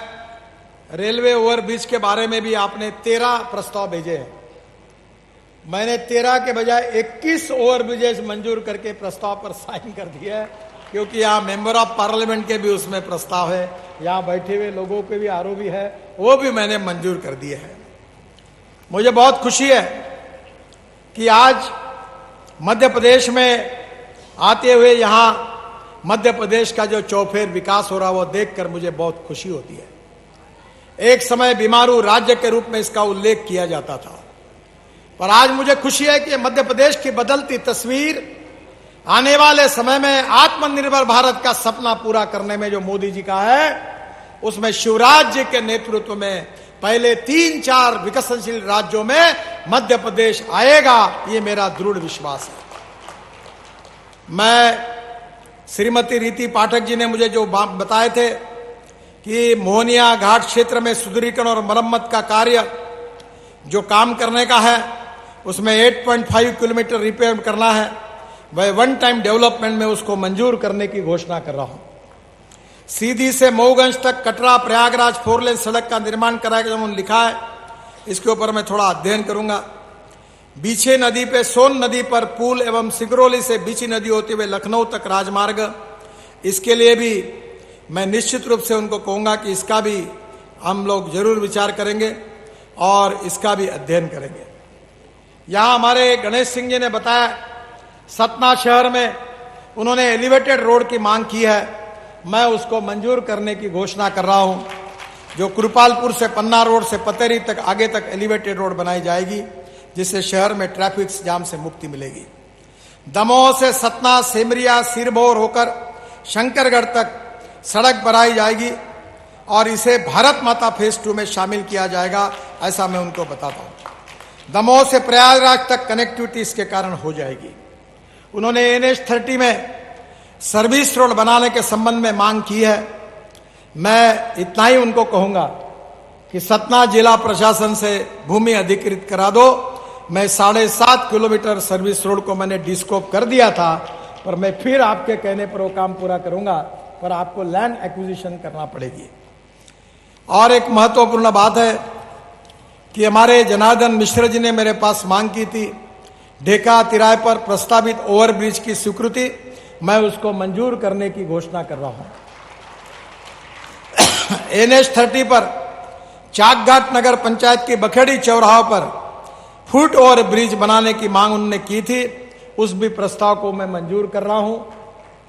रेलवे ओवरब्रिज के बारे में भी आपने 13 प्रस्ताव भेजे हैं। मैंने 13 के बजाय 21 ओवरब्रिजेस मंजूर करके प्रस्ताव पर साइन कर दिया है, क्योंकि यहाँ मेंबर ऑफ पार्लियामेंट के भी उसमें प्रस्ताव है, यहाँ बैठे हुए लोगों के भी आरोपी है, वो भी मैंने मंजूर कर दिए हैं। मुझे बहुत खुशी है कि आज मध्य प्रदेश में आते हुए यहाँ मध्य प्रदेश का जो चौफेर विकास हो रहा है वो देखकर मुझे बहुत खुशी होती है। एक समय बीमारू राज्य के रूप में इसका उल्लेख किया जाता था, पर आज मुझे खुशी है कि मध्य प्रदेश की बदलती तस्वीर आने वाले समय में आत्मनिर्भर भारत का सपना पूरा करने में जो मोदी जी का है, उसमें शिवराज जी के नेतृत्व में पहले 3-4 विकसनशील राज्यों में मध्य प्रदेश आएगा, ये मेरा दृढ़ विश्वास है। मैं श्रीमती रीति पाठक जी ने मुझे जो बताए थे कि मोहनिया घाट क्षेत्र में सुदृढ़ीकरण और मरम्मत का कार्य जो काम करने का है उसमें 8.5 किलोमीटर रिपेयर करना है, वह वन टाइम डेवलपमेंट में उसको मंजूर करने की घोषणा कर रहा हूं। सीधी से मऊगंज तक कटरा प्रयागराज 4 लेन सड़क का निर्माण कराएगा, जो उन्होंने लिखा है, इसके ऊपर मैं थोड़ा अध्ययन करूंगा। बीछी नदी पे सोन नदी पर पुल एवं सिगरौली से बीछी नदी होते हुए लखनऊ तक राजमार्ग, इसके लिए भी मैं निश्चित रूप से उनको कहूंगा कि इसका भी हम लोग जरूर विचार करेंगे और इसका भी अध्ययन करेंगे। यहां हमारे गणेश सिंह जी ने बताया, सतना शहर में उन्होंने एलिवेटेड रोड की मांग की है, मैं उसको मंजूर करने की घोषणा कर रहा हूं। जो कृपालपुर से पन्ना रोड से पतेरी तक आगे तक एलिवेटेड रोड बनाई जाएगी, जिससे शहर में ट्रैफिक जाम से मुक्ति मिलेगी। दमोह से सतना, सिमरिया, सिरभौर होकर शंकरगढ़ तक सड़क बनाई जाएगी और इसे भारत माता फेज 2 में शामिल किया जाएगा, ऐसा मैं उनको बताता हूं। दमोह से प्रयागराज तक कनेक्टिविटी इसके कारण हो जाएगी। उन्होंने NH30 में सर्विस रोड बनाने के संबंध में मांग की है। मैं इतना ही उनको कहूंगा कि सतना जिला प्रशासन से भूमि अधिकृत करा दो। मैं 7.5 किलोमीटर सर्विस रोड को मैंने डिस्कोप कर दिया था, पर मैं फिर आपके कहने पर वो काम पूरा करूंगा, पर आपको लैंड एक्विजिशन करना पड़ेगी। और एक महत्वपूर्ण बात है कि हमारे जनार्दन मिश्र जी ने मेरे पास मांग की थी, ढेका तिराए पर प्रस्तावित ओवरब्रिज की स्वीकृति, मैं उसको मंजूर करने की घोषणा कर रहा हूं। NH30 पर चाकघाट नगर पंचायत की बखेड़ी चौराहा पर फुट ओवर ब्रिज बनाने की मांग उन्होंने की थी, उस भी प्रस्ताव को मैं मंजूर कर रहा हूं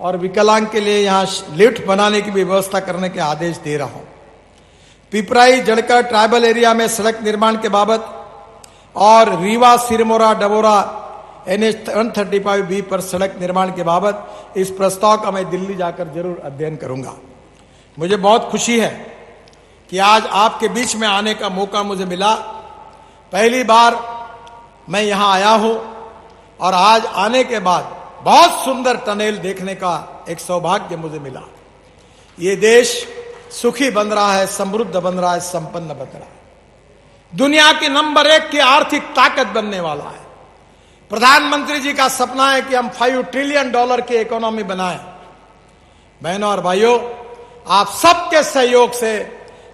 और विकलांग के लिए यहां लिफ्ट बनाने की भी व्यवस्था करने के आदेश दे रहा हूं। पिपराई जड़कर ट्राइबल एरिया में सड़क निर्माण के बाबत और रीवा सिरमौरा डबोरा NH135B पर सड़क निर्माण के बाबत इस प्रस्ताव का मैं दिल्ली जाकर जरूर अध्ययन करूंगा। मुझे बहुत खुशी है कि आज आपके बीच में आने का मौका मुझे मिला। पहली बार मैं यहां आया हूं और आज आने के बाद बहुत सुंदर टनेल देखने का एक सौभाग्य मुझे मिला। ये देश सुखी बन रहा है, समृद्ध बन रहा है, संपन्न बन रहा है, दुनिया की नंबर 1 की आर्थिक ताकत बनने वाला है। प्रधानमंत्री जी का सपना है कि हम $5 ट्रिलियन की इकोनॉमी बनाएं। बहनों और भाइयों, आप सबके सहयोग से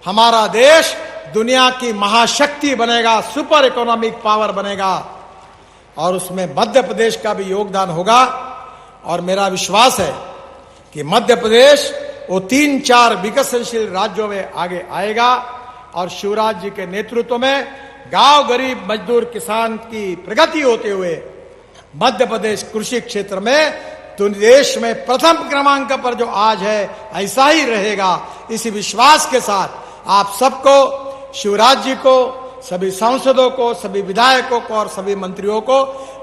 हमारा देश दुनिया की महाशक्ति बनेगा, सुपर इकोनॉमिक पावर बनेगा और उसमें मध्य प्रदेश का भी योगदान होगा। और मेरा विश्वास है कि मध्य प्रदेश वो 3-4 विकसनशील राज्यों में आगे आएगा और शिवराज जी के नेतृत्व में गांव गरीब मजदूर किसान की प्रगति होते हुए मध्य प्रदेश कृषि क्षेत्र में तो देश में प्रथम क्रमांक पर जो आज है ऐसा ही रहेगा। इसी विश्वास के साथ आप सबको, शिवराज जी को, सभी सांसदों को, सभी विधायकों को और सभी मंत्रियों को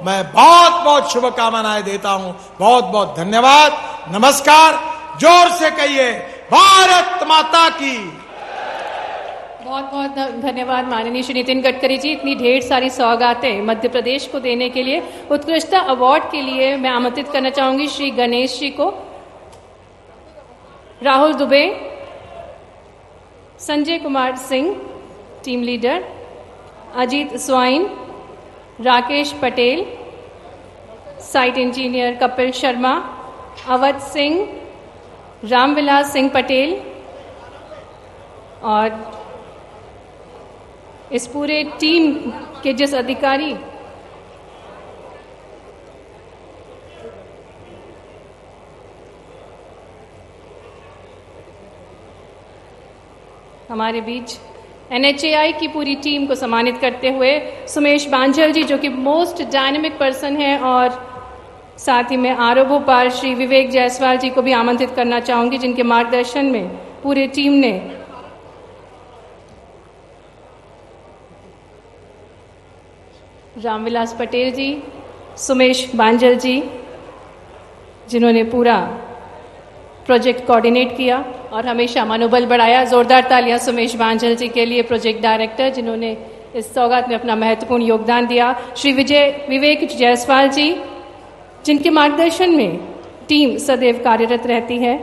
मैं बहुत बहुत शुभकामनाएं देता हूं। बहुत बहुत धन्यवाद। नमस्कार। जोर से कहिए भारत माता की।
बहुत बहुत धन्यवाद माननीय श्री नितिन गडकरी जी। इतनी ढेर सारी सौगातें मध्य प्रदेश को देने के लिए, उत्कृष्टता अवार्ड के लिए मैं आमंत्रित करना चाहूंगी श्री गणेश जी को, Rahul Dubey, Sanjay Kumar Singh team leader, Ajit swine, Rakesh Patel, site engineer Kapil Sharma, Awadh Singh, Ramvilas Singh Patel और इस पूरे टीम के जिस अधिकारी हमारे बीच NHAI की पूरी टीम को सम्मानित करते हुए सुमेश बांझल जी, जो कि मोस्ट डायनेमिक पर्सन है, और साथ ही में आरओ भोपाल श्री विवेक जायसवाल जी को भी आमंत्रित करना चाहूंगी, जिनके मार्गदर्शन में पूरी टीम ने रामविलास पटेल जी, सुमेश बांझल जी, जिन्होंने पूरा प्रोजेक्ट कोऑर्डिनेट किया और हमेशा मनोबल बढ़ाया। जोरदार तालियां सुमेश बांझल जी के लिए, प्रोजेक्ट डायरेक्टर, जिन्होंने इस सौगात में अपना महत्वपूर्ण योगदान दिया। श्री विवेक जायसवाल जी, जिनके मार्गदर्शन में टीम सदैव कार्यरत रहती है।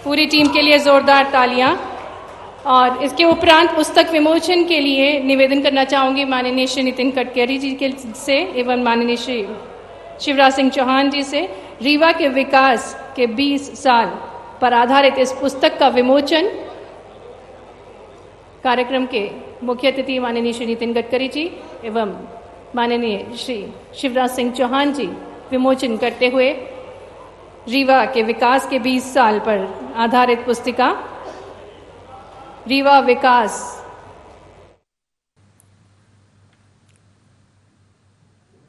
पूरी टीम के लिए जोरदार तालियां। और इसके उपरांत पुस्तक विमोचन के लिए निवेदन करना चाहूंगी माननीय श्री नितिन गडकरी जी के से एवं माननीय श्री शिवराज सिंह चौहान जी से रीवा के विकास के 20 साल पर आधारित इस पुस्तक का विमोचन कार्यक्रम के मुख्य अतिथि माननीय श्री नितिन गडकरी जी एवं माननीय श्री शिवराज सिंह चौहान जी विमोचन करते हुए रीवा के विकास के 20 साल पर आधारित पुस्तिका रीवा विकास